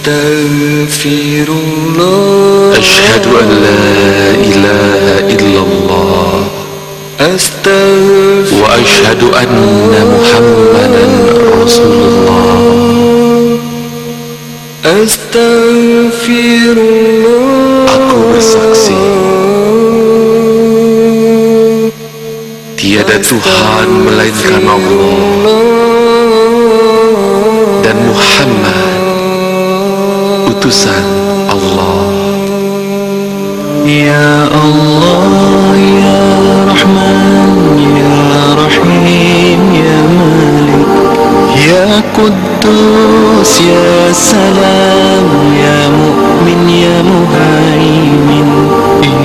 Astaghfirullah. Asyhadu an la ilaha illallah. Astaghfirullah. Wa asyhadu anna Muhammadan Rasulullah. Astaghfirullah. Aku bersaksi tiada Tuhan melainkan Allah, dan Muhammad utusan Allah. Ya Allah, Ya Rahman, Ya Rahim, Ya Malik, Ya Quddus, Ya Salam, Ya Mu'min, Ya Muhaimin,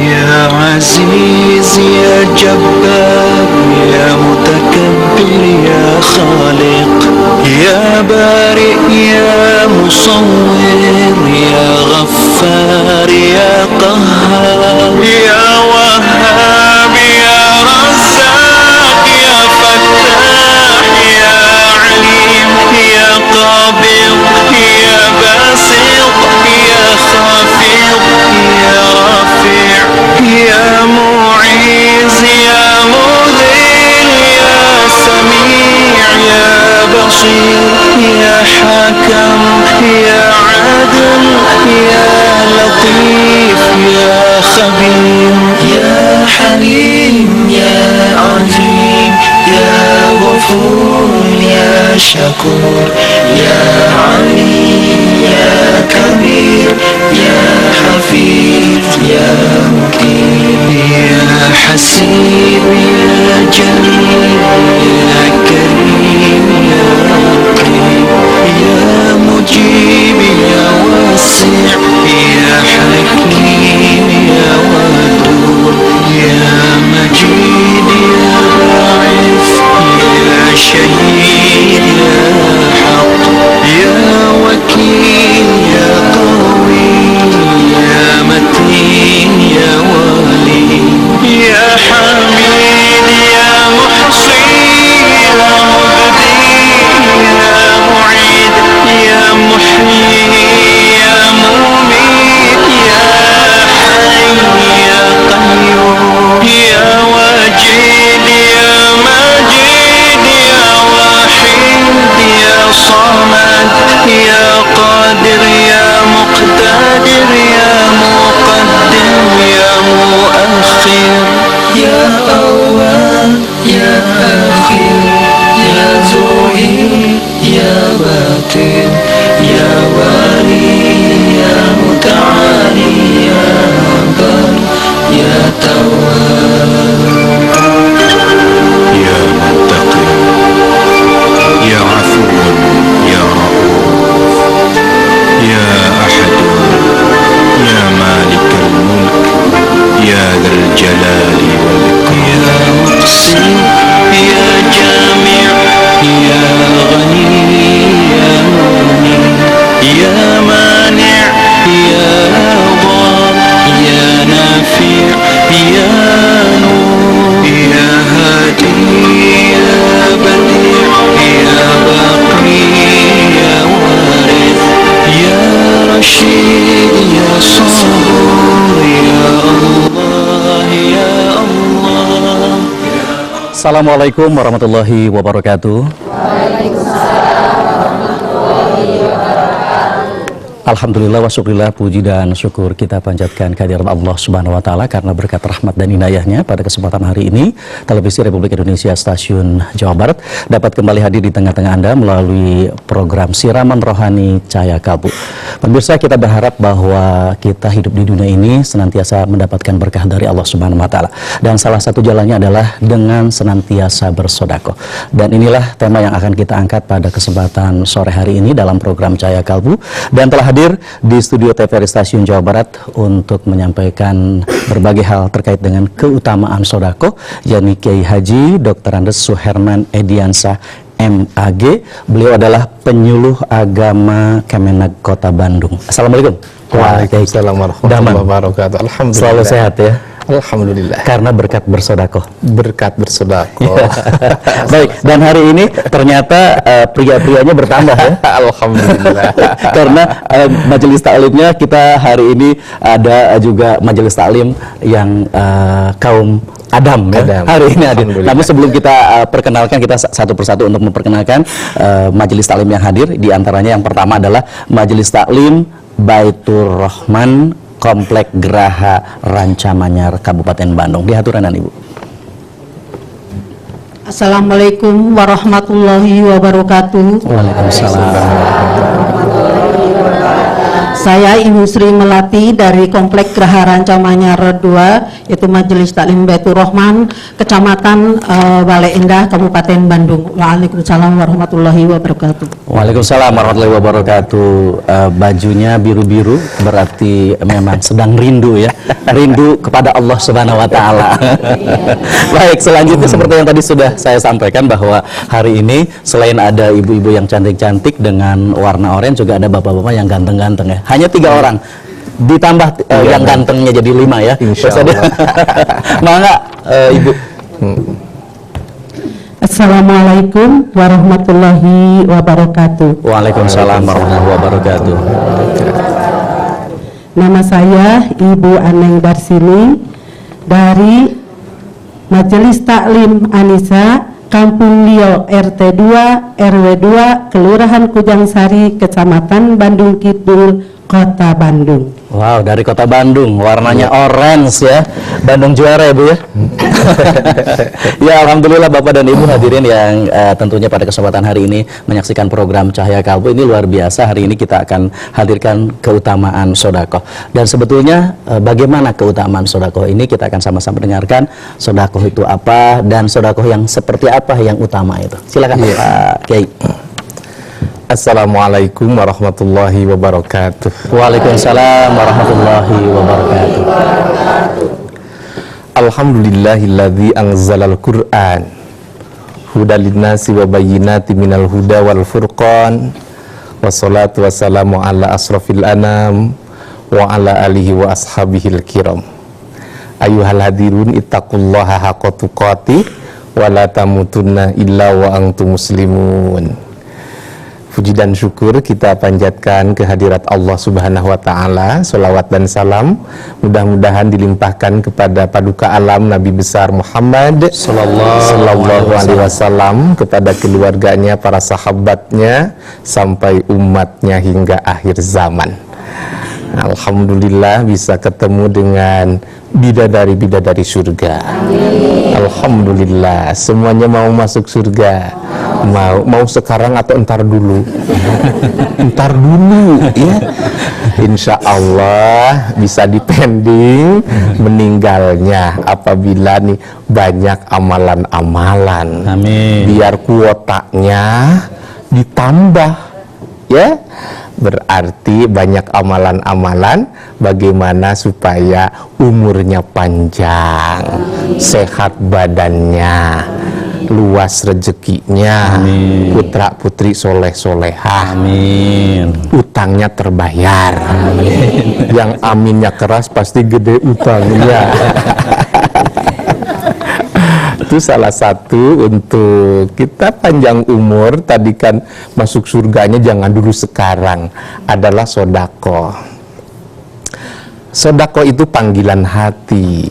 Ya Aziz, Ya Jabbar, Ya Mutakabbir, Ya Khaliq, Ya Bari, Ya Musawwir, Ya Ghaffar, Ya Qahhar, Ya Wahhab, Ya Razzaq, Ya Fattah, Ya Alim, Ya Qabid, Ya Basit, Ya Khafid, Ya Rafi', Ya Mu'iz, Ya Mudhil, Ya Sami', Ya Basir, Ya Hakam, Ya Adil, Ya Latif, Ya Khabir, Ya Halim, Ya Azim, Ya Ghafur, Ya Shakur, Ya Alim, Ya Kabir, Ya Hafiz, Ya Muqim, Ya Hasib, Ya Jalil, Ya Karim, Ya Raqib, Ya Mujib, Ya Wasi', Ya Hakim, Ya Wadud, Ya Majid, Ya Ba'ith, Ya Shahid, Ya Haq, Ya Wakil, Ya Qawi, Ya Matin, Ya Wali, Ya Hamid, Ya Muhsi, Ya Mubdi, Ya Mu'id, Ya Muhyi, Ya Mumit, Ya Hayy, Ya Qayyum, Ya Wajid, Ya Majid, Ya Wahid, Ya Samad, Ya Qadir, Ya Muqtadir, Ya Muqaddim, Ya Muakhir, Ya Awwal, Ya Akhir, Ya Zuhir, Ya Batin, Ya Wali, Ya Muta'ali, Ya Bar, Ya Tawwab, Ya Muttaqi, Ya Afuwan, Ya Ra'uf, Ya Ahad, Ya Malik al-Mulk, Ya Dzal Jalali wal Ikram, Ya Muqsim, Ya Jami', Ya Ghani, Ya Mughni, Ya Mani', Ya Dhar, Ya Nafi', Ya Nur, Ya Hadi, Ya Badi', Ya Baqi, Ya Warith, Ya Rashid, Ya Sabur, Ya Allah, Ya Allah. Assalamualaikum warahmatullahi wabarakatuh. Alhamdulillah wa syukurillah, puji dan syukur kita panjatkan kehadiran Allah Subhanahu wa taala karena berkat rahmat dan inayahnya pada kesempatan hari ini Televisi Republik Indonesia Stasiun Jawa Barat dapat kembali hadir di tengah-tengah Anda melalui program Siraman Rohani Cahaya Kalbu. Pemirsa, kita berharap bahwa kita hidup di dunia ini senantiasa mendapatkan berkah dari Allah Subhanahu wa taala, dan salah satu jalannya adalah dengan senantiasa bersedekah. Dan inilah tema yang akan kita angkat pada kesempatan sore hari ini dalam program Cahaya Kalbu, dan telah hadir di studio TVRI Stasiun Jawa Barat untuk menyampaikan berbagai hal terkait dengan keutamaan sodako, yakni Kiai Haji Dr. Andes Suherman Ediansa MAG. Beliau adalah penyuluh agama Kemenag Kota Bandung. Assalamualaikum. Waalaikumsalam warahmatullahi wabarakatuh. Alhamdulillah. Selalu sehat ya. Alhamdulillah. Karena berkat bersodakoh. Berkat bersedekah. Baik, dan hari ini ternyata pria-prianya bertambah ya. Alhamdulillah. Karena majelis taklimnya kita hari ini ada juga majelis taklim yang kaum Adam ya. Adam. Hari ini hadir. Alhamdulillah. Namun sebelum kita perkenalkan, kita satu persatu untuk memperkenalkan majelis taklim yang hadir. Di antaranya yang pertama adalah majelis taklim Baitur Rahman, Komplek Geraha Rancamanyar, Kabupaten Bandung. Dihaturanan Ibu. Assalamualaikum warahmatullahi wabarakatuh. Waalaikumsalam. Saya Ibu Sri Melati dari Komplek Geraha Rancamanyar 2, yaitu Majelis Taklim Baitur Rahman, Kecamatan Bale Endah, Kabupaten Bandung. Waalaikumsalam warahmatullahi wabarakatuh. Waalaikumsalam warahmatullahi wabarakatuh. Bajunya biru-biru berarti memang sedang rindu ya. Rindu kepada Allah Subhanahu wa taala. Baik, selanjutnya seperti yang tadi sudah saya sampaikan bahwa hari ini selain ada ibu-ibu yang cantik-cantik dengan warna oranye, juga ada bapak-bapak yang ganteng-ganteng ya. Hanya 3 orang. Ditambah yang gantengnya jadi 5 ya. Insyaallah. Mangga Ibu. Assalamualaikum warahmatullahi wabarakatuh. Waalaikumsalam warahmatullahi wabarakatuh. Nama saya Ibu Aneng Barsini dari Majelis Taklim Anisa, Kampung Lio, RT 2, RW 2, Kelurahan Kujangsari, Kecamatan Bandung Kidul, Kota Bandung. Wow, dari Kota Bandung, warnanya orange ya. Bandung juara ya Bu ya. Ya, alhamdulillah Bapak dan Ibu hadirin yang tentunya pada kesempatan hari ini menyaksikan program Cahaya Kalbu. Ini luar biasa. Hari ini kita akan hadirkan keutamaan sodakoh. Dan sebetulnya bagaimana keutamaan sodakoh ini, kita akan sama-sama dengarkan. Sodakoh itu apa dan sodakoh yang seperti apa yang utama itu. Silakan Pak Kiai. Assalamualaikum warahmatullahi wabarakatuh. Waalaikumsalam warahmatullahi wabarakatuh. Alhamdulillahilladzi anzalal Qur'an hudal linnasi wa bayyinatin minal huda wal furqan. Wassalatu wassalamu ala asrafil anam wa ala alihi wa ashabihil kiram. Ayuhal hadirun ittaqullaha haqqa tuqatih wa la tamutunna illa wa antum muslimun. Puji dan syukur kita panjatkan kehadirat Allah Subhanahu wa taala. Sholawat dan salam mudah-mudahan dilimpahkan kepada paduka alam Nabi besar Muhammad sallallahu alaihi wasallam, kepada keluarganya, para sahabatnya, sampai umatnya hingga akhir zaman. Alhamdulillah bisa ketemu dengan bidadari-bidadari surga. Alhamdulillah, semuanya mau masuk surga. Mau sekarang atau entar dulu? Entar dulu ya. Insya Allah bisa dipending meninggalnya apabila nih banyak amalan-amalan. Amin. Biar kuotanya ditambah ya. Berarti banyak amalan-amalan bagaimana supaya umurnya panjang, sehat badannya, luas rezekinya, putra-putri soleh-solehah, Amin. utangnya terbayar. Amin. Yang aminnya keras pasti gede utangnya. Itu salah satu untuk kita panjang umur. Tadi kan masuk surganya jangan dulu sekarang, adalah sodako. Sodako itu panggilan hati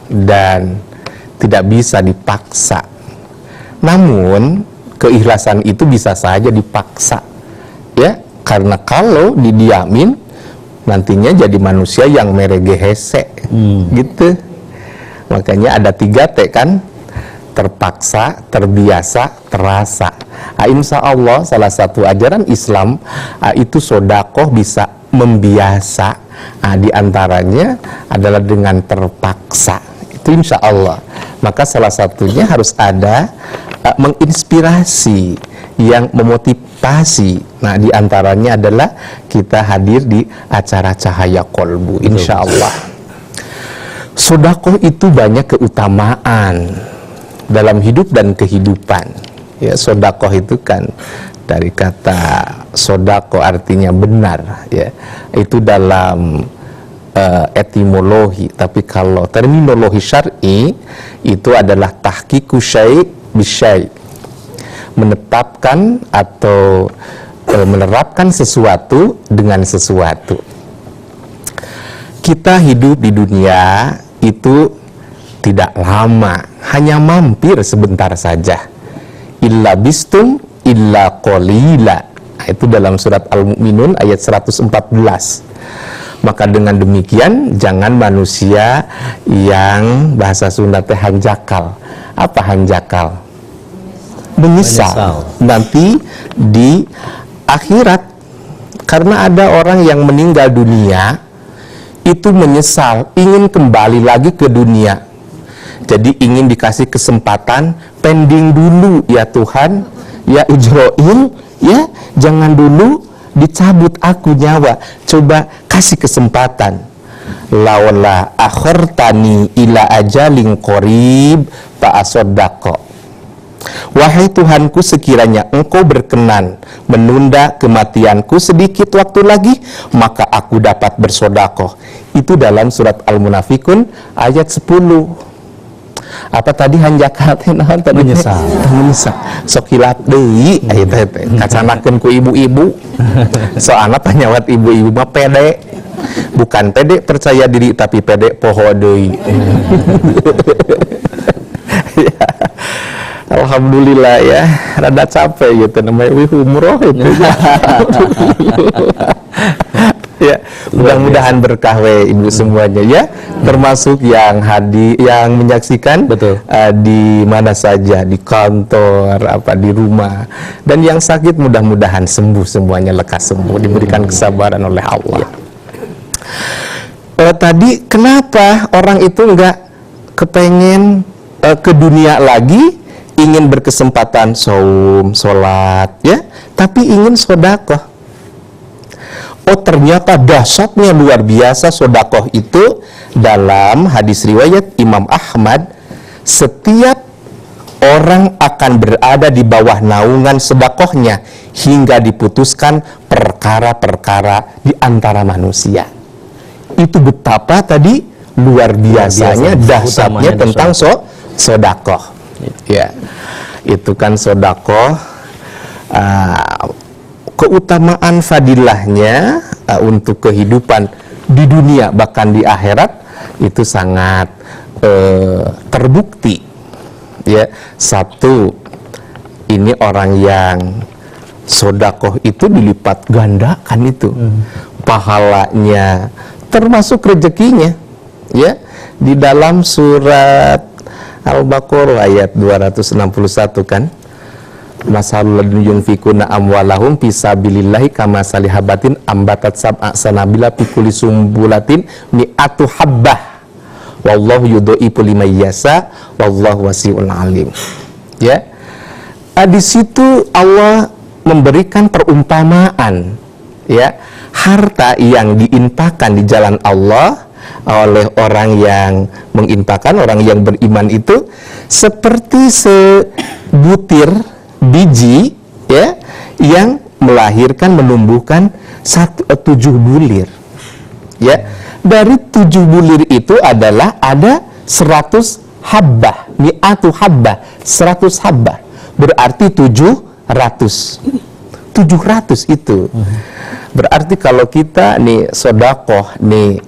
dan tidak bisa dipaksa. Namun keikhlasan itu bisa saja dipaksa ya, karena kalau didiamin nantinya jadi manusia yang meregehese gitu. Makanya ada 3T kan, terpaksa, terbiasa, terasa. Insya Allah salah satu ajaran Islam itu sodakoh bisa membiasa. Di antaranya adalah dengan terpaksa. Itu insya Allah. Maka salah satunya harus ada menginspirasi, yang memotivasi. Nah, di antaranya adalah kita hadir di acara Cahaya Kolbu, insya Allah. Sodakoh itu banyak keutamaan dalam hidup dan kehidupan. Ya, sodakoh itu kan dari kata sodako artinya benar. Ya, itu dalam etimologi, tapi kalau terminologi syar'i itu adalah tahqiqu syai' bisyai', menetapkan atau menerapkan sesuatu dengan sesuatu. Kita hidup di dunia itu tidak lama, hanya mampir sebentar saja. Illa bistum illa qalila. Itu dalam surat Al-Mu'minun ayat 114. Maka dengan demikian jangan manusia yang bahasa Sunda teh hanjakal. Apa hanjakal? Menyesal nanti di akhirat, karena ada orang yang meninggal dunia itu menyesal, ingin kembali lagi ke dunia. Jadi ingin dikasih kesempatan, pending dulu ya Tuhan, ya Ujroil, ya jangan dulu dicabut aku nyawa, coba kasih kesempatan. Lawala akhartani ila ajalin qarib fa asaddaq. Wahai Tuhanku, sekiranya Engkau berkenan menunda kematianku sedikit waktu lagi, maka aku dapat bersodakoh. Itu dalam surat Al-Munafikun ayat 10. Apa tadi hanjakal teh naon tadi? Menyesal. Sok hilap deui aya teh kacanakeun ku ibu-ibu. Soalna panyawat ibu-ibu mah pede. Bukan pede percaya diri, tapi pede poho deui. Alhamdulillah ya, rada capek gitu namanya umroh itu. Ya, mudah-mudahan berkah ibu semuanya ya, termasuk yang hadir, yang menyaksikan. Betul. Di mana saja, di kantor, apa di rumah, dan yang sakit mudah-mudahan sembuh semuanya, lekas sembuh, diberikan kesabaran oleh Allah. Tadi kenapa orang itu nggak kepengen ke dunia lagi, ingin berkesempatan saum, sholat, ya, tapi ingin sodakoh. Oh ternyata dahsyatnya luar biasa sodakoh itu. Dalam hadis riwayat Imam Ahmad, setiap orang akan berada di bawah naungan sodakohnya hingga diputuskan perkara-perkara di antara manusia. Itu betapa tadi luar biasanya, dahsyatnya tentang sodakoh. Ya, itu kan sodakoh, keutamaan fadilahnya untuk kehidupan di dunia bahkan di akhirat itu sangat terbukti. Ya, satu, ini orang yang sodakoh itu dilipat gandakan itu pahalanya, termasuk rezekinya. Ya, di dalam surat Al-Baqarah ayat 261 kan, masalul ladzi yunfikuna amwalahum fi sabilillahi kamasali habatin ambatat sab'a sanabila fi kulli sumbulatin mi'atu habbah wallahu yudhi'u liman yasha wallahu wasi'un alim. Ya, di situ Allah memberikan perumpamaan, ya, harta yang diinfakkan di jalan Allah oleh orang yang menginfakkan, orang yang beriman itu seperti sebutir biji, ya, yang melahirkan, menumbuhkan 7 bulir. Ya, dari 7 bulir itu adalah ada 100 habbah, mi'atu habbah, 100 habbah, berarti 700 itu. Berarti kalau kita nih sodakoh nih,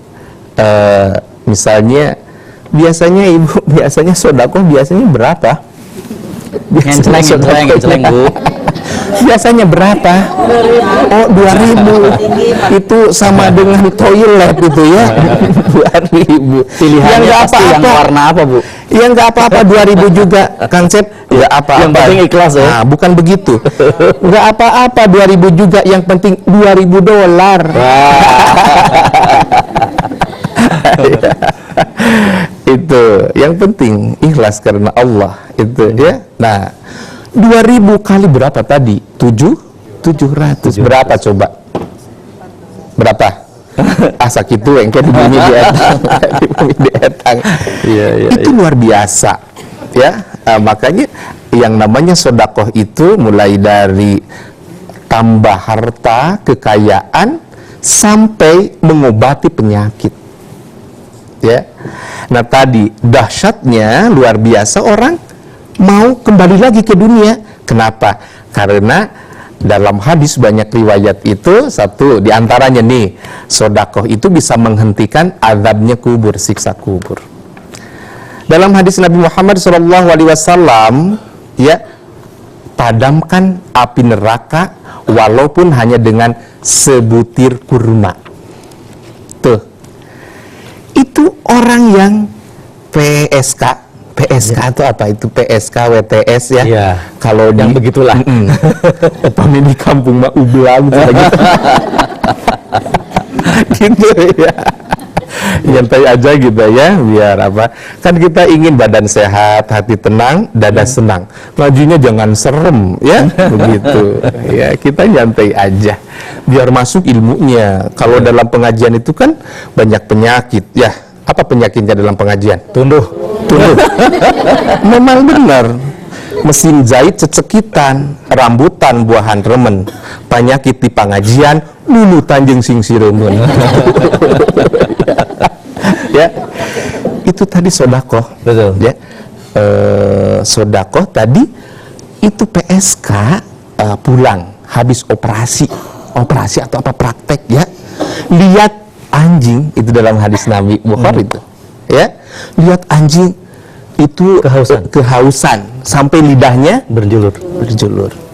misalnya biasanya ibu, biasanya sodakoh biasanya berapa? Ngenceleng Bu. Biasanya berapa? Oh 2.000. Itu sama dengan toilet itu ya. 2.000. Pilihannya yang pasti yang warna apa Bu? Yang nggak apa-apa 2.000 juga Kang Cep. Nggak apa-apa. Yang penting ikhlas ya. Nah, bukan begitu. Nggak apa-apa 2.000 juga, yang penting $2.000. Itu yang penting ikhlas karena Allah itu ya. Nah, 2.000 kali berapa tadi? 700. Berapa coba? Berapa? Asa gitu yang kayak dibumi di etang. Itu luar biasa ya. Makanya yang namanya sodakoh itu mulai dari tambah harta, kekayaan, sampai mengobati penyakit. Ya. Nah tadi dahsyatnya luar biasa, orang mau kembali lagi ke dunia. Kenapa? Karena dalam hadis banyak riwayat itu, satu diantaranya nih, sodakoh itu bisa menghentikan azabnya kubur, siksa kubur. Dalam hadis Nabi Muhammad SAW, ya, padamkan api neraka walaupun hanya dengan sebutir kurma. Tuh, itu orang yang PSK itu apa? Itu PSK, WTS ya. Iya. Kalau yang di, begitulah. Upami di kampung mah ublang gitu. Gitu ya. Nyantai aja gitu ya, biar apa? Kan kita ingin badan sehat, hati tenang, dada senang. Ngajinya jangan serem ya, begitu. Ya, kita nyantai aja biar masuk ilmunya. Kalau dalam pengajian itu kan banyak penyakit ya. Apa penyakitnya dalam pengajian? Tunduh. Memang benar. Mesin jahit cecekitan, rambutan buahan remen, penyakit di pengajian, lulu tanjeng sing siremen. Ya, itu tadi sodakoh. Betul. Ya, sodakoh tadi itu PSK pulang habis operasi atau apa praktek ya. Lihat anjing itu dalam hadis Nabi Bukhari itu, ya. Lihat anjing itu kehausan sampai lidahnya berjulur.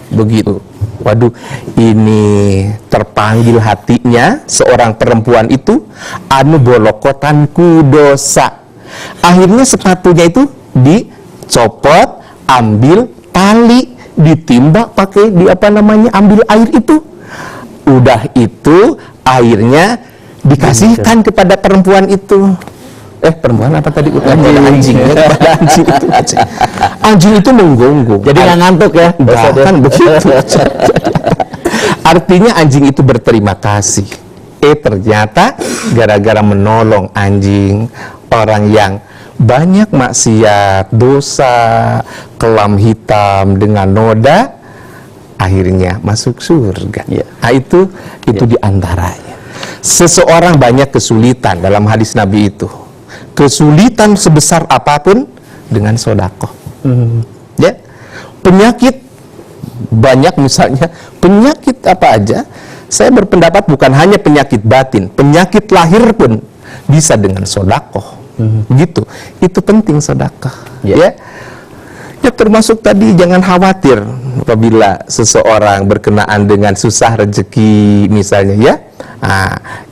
Begitu. Waduh, ini terpanggil hatinya seorang perempuan itu, anu bolokotan ku dosa. Akhirnya sepatunya itu dicopot, ambil tali, ditimbak pakai ambil air itu. Udah itu airnya dikasihkan kepada perempuan itu. Perempuan apa tadi? Anjing. Anjing itu menggonggong. Jadi nggak ngantuk ya? Bahkan begitu. Artinya anjing itu berterima kasih. Ternyata gara-gara menolong anjing, orang yang banyak maksiat, dosa, kelam hitam dengan noda, akhirnya masuk surga. Ya. Nah, itu diantaranya. Seseorang banyak kesulitan dalam hadis Nabi itu. Kesulitan sebesar apapun dengan sodakoh. Ya, penyakit banyak, misalnya penyakit apa aja. Saya berpendapat bukan hanya penyakit batin, penyakit lahir pun bisa dengan sodakoh. Begitu. Itu penting sodakoh. Ya, termasuk tadi jangan khawatir apabila seseorang berkenaan dengan susah rezeki misalnya ya.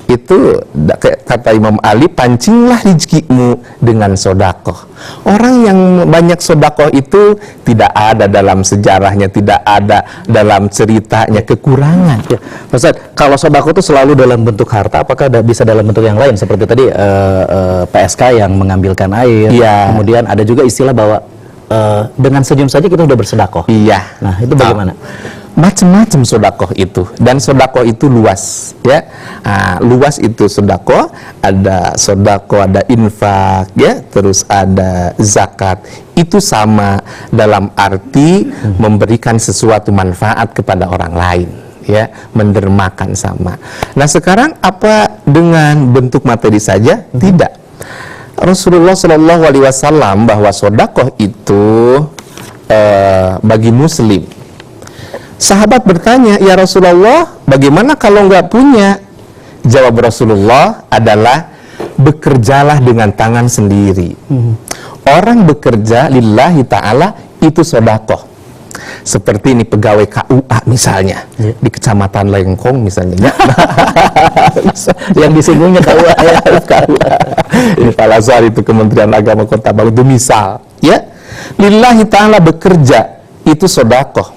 Itu kata Imam Ali, pancinglah rezekimu dengan sodakoh. Orang yang banyak sodakoh itu tidak ada dalam sejarahnya, tidak ada dalam ceritanya kekurangan. Ya, Ustaz, kalau sodakoh itu selalu dalam bentuk harta, apakah bisa dalam bentuk yang lain seperti tadi PSK yang mengambilkan air? Ya. Kemudian ada juga istilah bahwa dengan senyum saja kita sudah bersedekah. Iya. Nah, itu bagaimana? Macam-macam sodakoh itu, dan sodakoh itu luas ya. Luas itu sodakoh, ada sodakoh, ada infak ya, terus ada zakat. Itu sama dalam arti memberikan sesuatu manfaat kepada orang lain ya, mendermakan sama. Nah, sekarang apa dengan bentuk materi saja? Tidak. Rasulullah SAW bahwa sodakoh itu bagi muslim. Sahabat bertanya, ya Rasulullah, bagaimana kalau nggak punya? Jawab Rasulullah adalah, bekerjalah dengan tangan sendiri. Orang bekerja lillahi ta'ala itu sodakoh. Seperti ini pegawai KUA misalnya, di Kecamatan Lengkong misalnya. Yang disinggungnya KUA ya. Ini Pak Lazar itu Kementerian Agama Kota Baru itu misal. Ya, lillahi ta'ala bekerja itu sodakoh.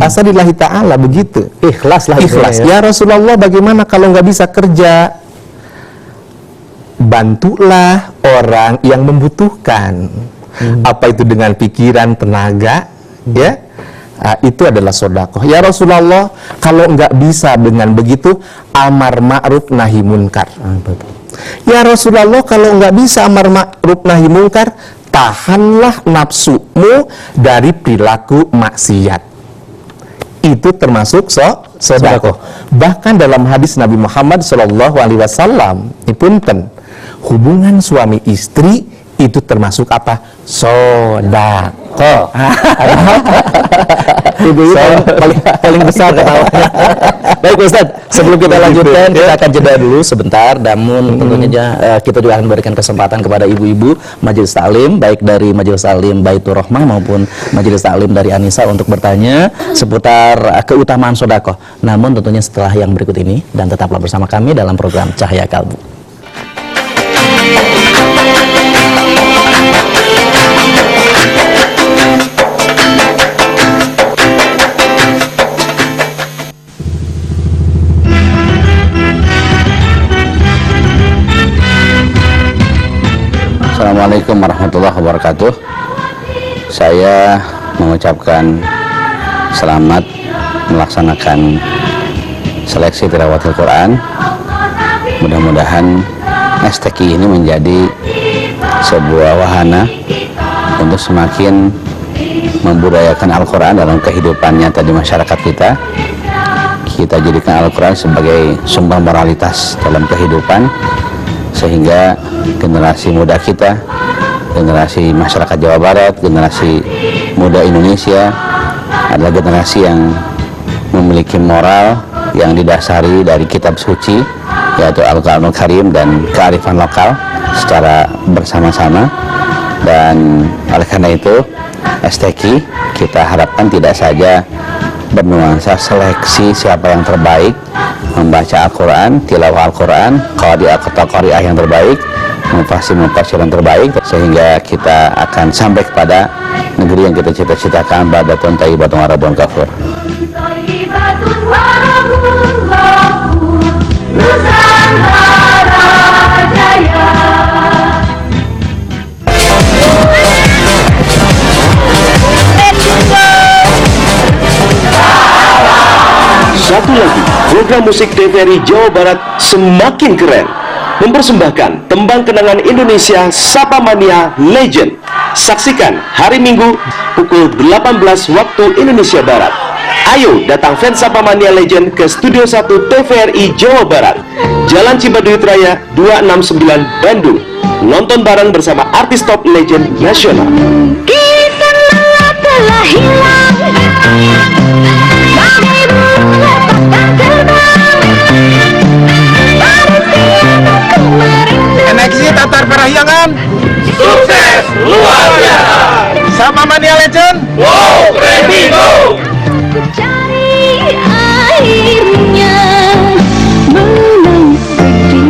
Asal lillahi ta'ala begitu. Ikhlas lah. Ikhlas. Ya Rasulullah, bagaimana kalau nggak bisa kerja? Bantulah orang yang membutuhkan. Apa itu dengan pikiran, tenaga, ya? Itu adalah sodakoh. Ya Rasulullah, kalau nggak bisa dengan begitu, amar ma'ruf nahi munkar. Ya Rasulullah, kalau nggak bisa amar ma'ruf nahi munkar, tahanlah nafsumu dari perilaku maksiat. Itu termasuk sodakoh. Bahkan dalam hadis Nabi Muhammad SAW, punten, hubungan suami istri itu termasuk apa? Sodako. Ibu-ibu paling besar ketawanya. Baik Ustaz, sebelum kita lanjutkan, kita akan jeda dulu sebentar. Namun tentunya kita juga akan memberikan kesempatan kepada ibu-ibu Majelis Taklim, baik dari Majelis Taklim Baitur Rahmah maupun Majelis Taklim dari Anissa untuk bertanya seputar keutamaan sodako. Namun tentunya setelah yang berikut ini, dan tetaplah bersama kami dalam program Cahaya Kalbu. Assalamualaikum warahmatullahi wabarakatuh. Saya mengucapkan selamat melaksanakan seleksi tilawatil Quran. Mudah-mudahan STQ ini menjadi sebuah wahana untuk semakin membudayakan Al-Quran dalam kehidupan nyata di masyarakat kita. Kita jadikan Al-Quran sebagai sumber moralitas dalam kehidupan, sehingga generasi muda kita, generasi masyarakat Jawa Barat, generasi muda Indonesia adalah generasi yang memiliki moral yang didasari dari kitab suci, yaitu Al-Quranul Karim, dan kearifan lokal secara bersama-sama. Dan oleh karena itu STQ kita harapkan tidak saja bernuansa seleksi siapa yang terbaik membaca Al-Quran, tilawah Al-Quran, qari'ah atau qari'ah yang terbaik, mufasir yang terbaik, sehingga kita akan sampai kepada negeri yang kita cita-citakan, badatun thayyibatun warabun ghafur. Satu lagi, program musik TVRI Jawa Barat semakin keren, mempersembahkan tembang kenangan Indonesia Sapamania Legend. Saksikan hari Minggu pukul 18 waktu Indonesia Barat. Ayo datang fans Sapamania Legend ke Studio 1 TVRI Jawa Barat, Jalan Cibaduit Raya 269 Bandung. Nonton bareng bersama artis top legend nasional. Kita telah hilang. NXT Tatar Parahyangan Sukses luar biasa. Sapamania Legend. Wow, ready go. Ku cari akhirnya menang sedih.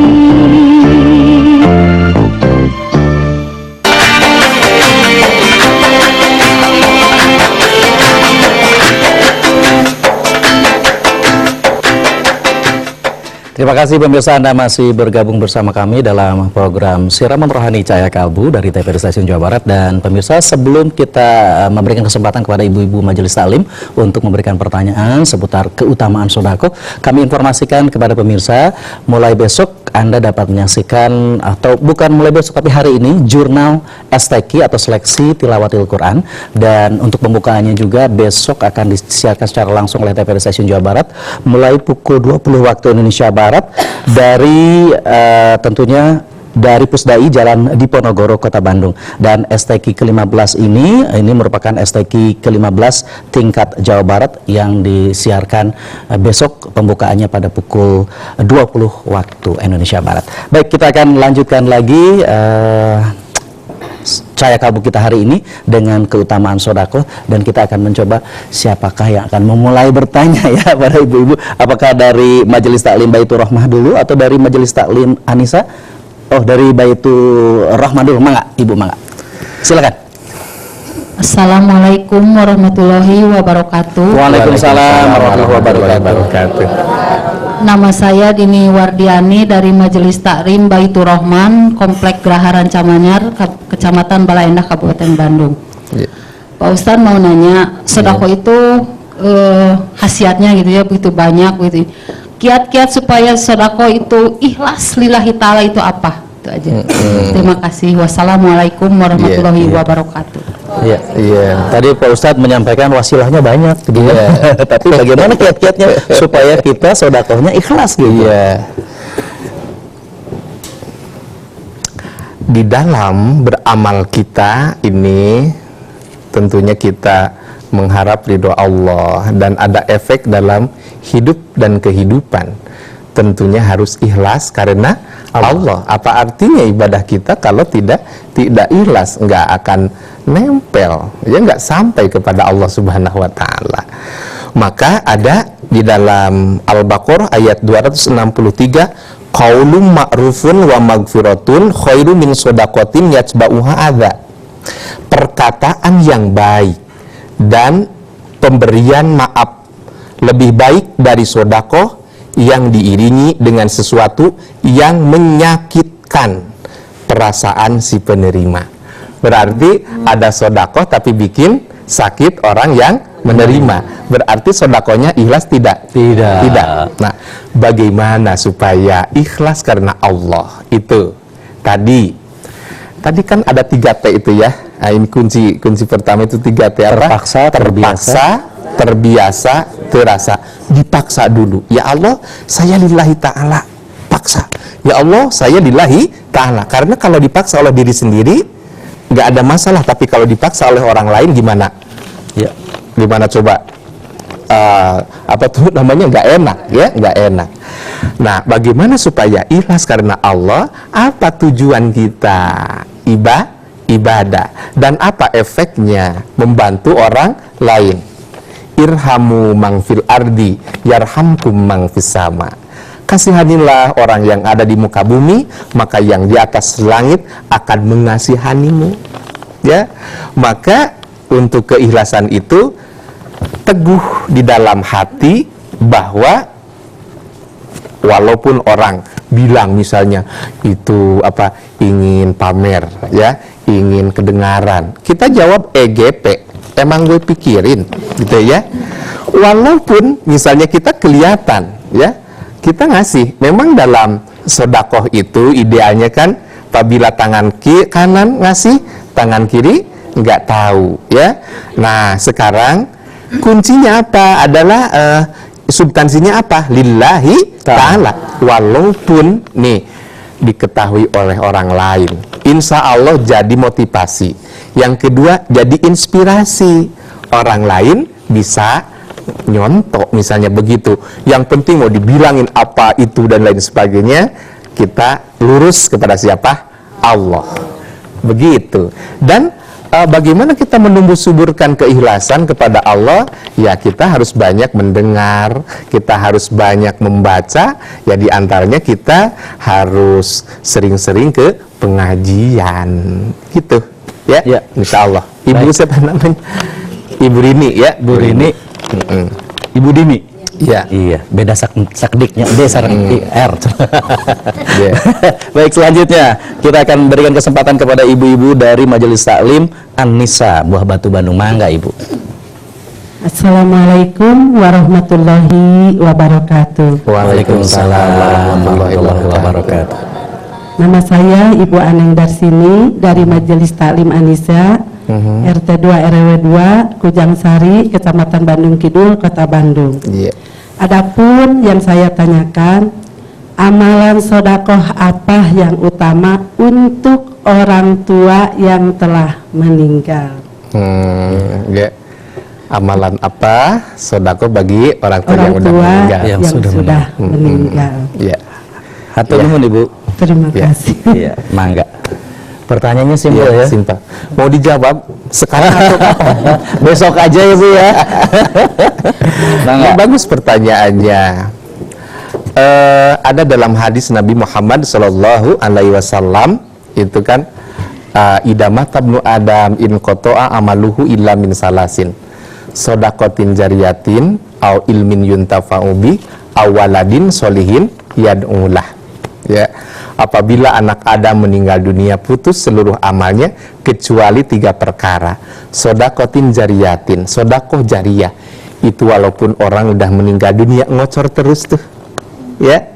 Terima kasih pemirsa, Anda masih bergabung bersama kami dalam program Siraman Rohani Cahaya Kalbu dari TVRI Stasiun Jawa Barat. Dan pemirsa, sebelum kita memberikan kesempatan kepada ibu-ibu Majelis Taklim untuk memberikan pertanyaan seputar keutamaan sodako, kami informasikan kepada pemirsa, mulai besok Anda dapat menyaksikan, atau bukan mulai besok tapi hari ini, jurnal STQ atau Seleksi Tilawatil Quran. Dan untuk pembukaannya juga besok akan disiarkan secara langsung oleh TVRI Stasiun Jawa Barat mulai pukul 20 waktu Indonesia Barat dari tentunya dari Pusdai Jalan Diponegoro Kota Bandung. Dan STQ ke-15 ini merupakan STQ ke-15 tingkat Jawa Barat yang disiarkan besok, pembukaannya pada pukul 20 waktu Indonesia Barat. Baik, kita akan lanjutkan lagi Cahaya Kalbu kita hari ini dengan keutamaan sodako, dan kita akan mencoba siapakah yang akan memulai bertanya ya pada ibu-ibu. Apakah dari Majelis Taklim Baitur Rahmah dulu atau dari Majelis Taklim Anissa? Oh, dari Baitur Rahmah dulu, mangga ibu, mangga, silakan. Assalamualaikum warahmatullahi wabarakatuh. Waalaikumsalam warahmatullahi wabarakatuh. Nama saya Dini Wardiani dari Majelis Taklim Baitur Rahman, Komplek Geraha Rancamanyar, Kecamatan Bala Endah, Kabupaten Bandung. Pak Ustadz mau nanya, sodako itu khasiatnya gitu ya, begitu banyak gitu. Kiat-kiat supaya sodako itu ikhlas lillahi ta'ala itu apa? Itu aja. Terima kasih. Wassalamualaikum warahmatullahi wabarakatuh. Iya. Tadi Pak Ustadz menyampaikan wasilahnya banyak gitu ya. Tapi bagaimana kiat-kiatnya supaya kita sodakohnya ikhlas gitu? Iya. di dalam beramal kita ini tentunya kita mengharap ridho Allah dan ada efek dalam hidup dan kehidupan. Tentunya harus ikhlas karena Allah. Apa artinya ibadah kita kalau tidak ikhlas? Nggak akan nempel, ya nggak sampai kepada Allah Subhanahu wa Ta'ala. Maka ada di dalam Al-Baqarah ayat 263, qaulun ma'rufun wa magfiratun khairu min shadaqatin yatba'uha adza. Perkataan yang baik dan pemberian maaf lebih baik dari sedekah yang diiringi dengan sesuatu yang menyakitkan perasaan si penerima. Berarti ada sedekah tapi bikin sakit orang yang menerima. Berarti sedekahnya ikhlas tidak? Tidak. Nah, bagaimana supaya ikhlas karena Allah? Itu tadi kan ada 3T itu ya. Nah, ini kunci pertama itu 3T apa? Terpaksa, terbiasa, terasa. Dipaksa dulu. Ya Allah, saya lillahi ta'ala. Paksa. Ya Allah, saya lillahi ta'ala. Karena kalau dipaksa oleh diri sendiri nggak ada masalah, tapi kalau dipaksa oleh orang lain gimana? Ya, gimana coba? Apa tuh namanya, nggak enak, ya, nggak enak. Nah, bagaimana supaya ikhlas karena Allah? Apa tujuan kita ibadah dan apa efeknya membantu orang lain? Irhamu mang fil ardi yarhamkum mang fis sama. Kasihanilah orang yang ada di muka bumi, maka yang di atas langit akan mengasihanimu. Ya, maka untuk keikhlasan itu teguh di dalam hati bahwa walaupun orang bilang misalnya itu apa, ingin pamer, ya, ingin kedengaran, kita jawab EGP, emang gue pikirin, gitu ya. Walaupun misalnya kita kelihatan, ya, kita ngasih, memang dalam sedekah itu idealnya kan apabila tangan kanan ngasih, tangan kiri nggak tahu, ya. Nah, sekarang kuncinya apa? Adalah substansinya apa? Lillahi ta'ala. Walaupun nih diketahui oleh orang lain, insya Allah jadi motivasi. Yang kedua, jadi inspirasi. Orang lain bisa nyontok misalnya begitu. Yang penting mau dibilangin apa itu dan lain sebagainya, kita lurus kepada siapa? Allah. Begitu. Dan bagaimana kita menumbuh suburkan keikhlasan kepada Allah? Ya, kita harus banyak mendengar, kita harus banyak membaca, ya, diantaranya kita harus sering-sering ke pengajian, gitu, ya, ya. Insya Allah. Ibu siapa namanya? Ibu Rini, ya, Bu Rini. Ibu Dini. Ya. Iya, beda sakdiknya, D sarang R. Yeah. Baik, selanjutnya kita akan berikan kesempatan kepada ibu-ibu dari Majelis Taklim An-Nisa Buah Batu Bandung. Mangga, Ibu. Assalamualaikum warahmatullahi wabarakatuh. Waalaikumsalam warahmatullahi wabarakatuh. Nama saya Ibu Aneng Darsini dari Majelis Taklim An-Nisa, RT 2 RW 2 Kujang Sari, Kecamatan Bandung Kidul, Kota Bandung. Yeah. Adapun yang saya tanyakan, amalan sedekah apa yang utama untuk orang tua yang telah meninggal? Ya. Amalan apa sedekah bagi orang tua yang sudah meninggal? Yang sudah meninggal. Ya. Hatur nuhun, Ibu. Terima kasih. Iya, mangga. Pertanyaannya simpel, ya. Simpel. Mau dijawab sekarang atau kapan? Besok aja ya, Bu, ya. Nah, bagus pertanyaannya. Ada dalam hadis Nabi Muhammad Sallallahu Alaihi Wasallam itu kan, idamah tabnu Adam in kotoa amaluhu illa min salasin, sodakotin jariyatin, au ilmin yuntafa'ubi, awaladin solihin yad'ulah. Ya, apabila anak Adam meninggal dunia, putus seluruh amalnya kecuali 3 perkara. Sodakotin jariyatin, sodakoh jariyah itu walaupun orang udah meninggal dunia ngocor terus tuh, ya.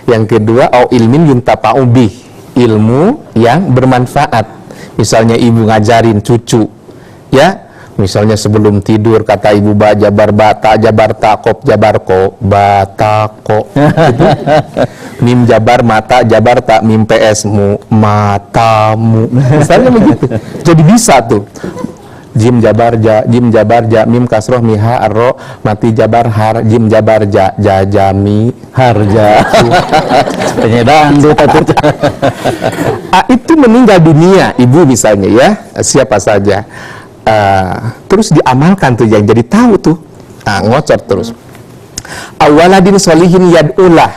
Yang kedua, au ilmin yuntafa'u bih, ilmu yang bermanfaat. Misalnya ibu ngajarin cucu, ya, Misalnya sebelum tidur kata ibu jabar bata, jabar takop, jabar ko, batako. Gitu. Mim jabar mata, jabar tak, mim PS mu, matamu. Misalnya begitu. Jadi bisa tuh. Jim jabar ja, mim kasroh miha arro, mati jabar har, jim jabar ja, jajami harja. Penyanyi dangdut Itu meninggal dunia, ibu misalnya ya, siapa saja. Terus diamalkan tuh, yang jadi tahu tuh. Ngocor terus. Awaladin solihin yad'ulah,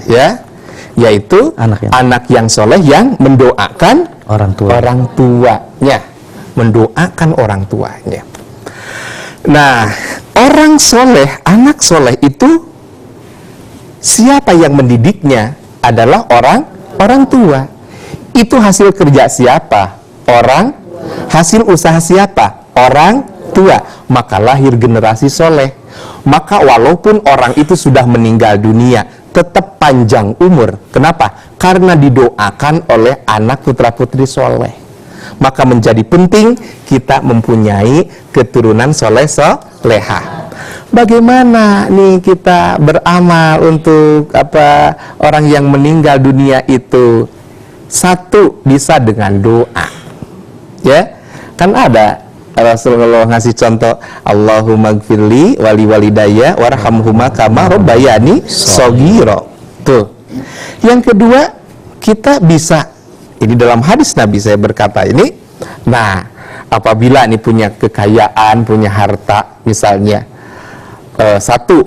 ya, yaitu anak yang soleh yang mendoakan orang tuanya, mendoakan orang tuanya. Nah, orang soleh, anak soleh itu siapa yang mendidiknya adalah orang tua. Itu hasil kerja siapa? Hasil usaha siapa? Orang tua. Maka lahir generasi soleh. Maka walaupun orang itu sudah meninggal dunia, tetap panjang umur. Kenapa? Karena didoakan oleh anak putra putri soleh. Maka menjadi penting kita mempunyai keturunan soleh solehah. Bagaimana nih kita beramal untuk orang yang meninggal dunia itu? Satu, bisa dengan doa. Ya, kan ada Rasulullah ngasih contoh, Allahumma gfirli wali walidayya warhamhuma kama rabbayani shaghira. Tuh. Yang kedua, kita bisa, ini dalam hadis Nabi saya berkata ini, nah, apabila ini punya kekayaan, punya harta misalnya, satu,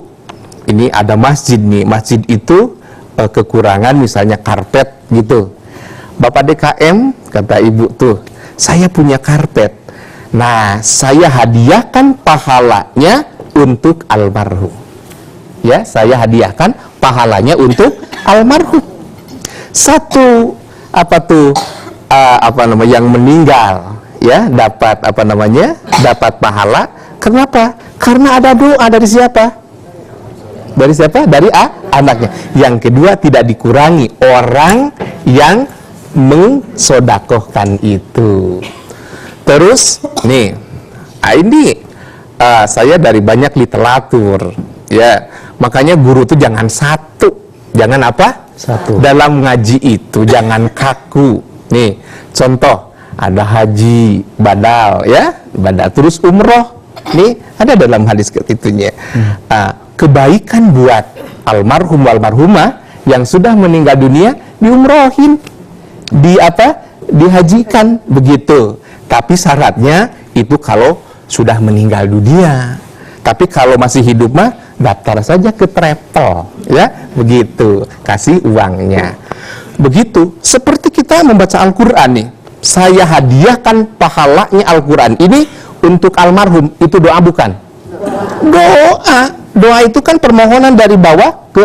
ini ada masjid nih, masjid itu kekurangan misalnya karpet gitu. Bapak DKM, kata ibu tuh, saya punya karpet. Nah, saya hadiahkan pahalanya untuk almarhum. Ya, saya hadiahkan pahalanya untuk almarhum. Satu, yang meninggal, ya, dapat dapat pahala. Kenapa? Karena ada doa dari siapa? Dari siapa? Dari anaknya. Yang kedua, tidak dikurangi orang yang mengsodakohkan itu. Terus nih, ini saya dari banyak literatur, ya, makanya guru tuh jangan satu dalam ngaji itu, jangan kaku. Nih contoh, ada haji badal, ya, badal, terus umroh, nih ada dalam hadis itunya. Kebaikan buat almarhum almarhumah yang sudah meninggal dunia diumrohin, dihajikan begitu. Tapi syaratnya itu kalau sudah meninggal dunia. Tapi kalau masih hidup mah daftar saja ke travel, ya, begitu, kasih uangnya. Begitu, seperti kita membaca Al-Qur'an nih. Saya hadiahkan pahalanya Al-Qur'an ini untuk almarhum, itu doa bukan? Doa itu kan permohonan dari bawah ke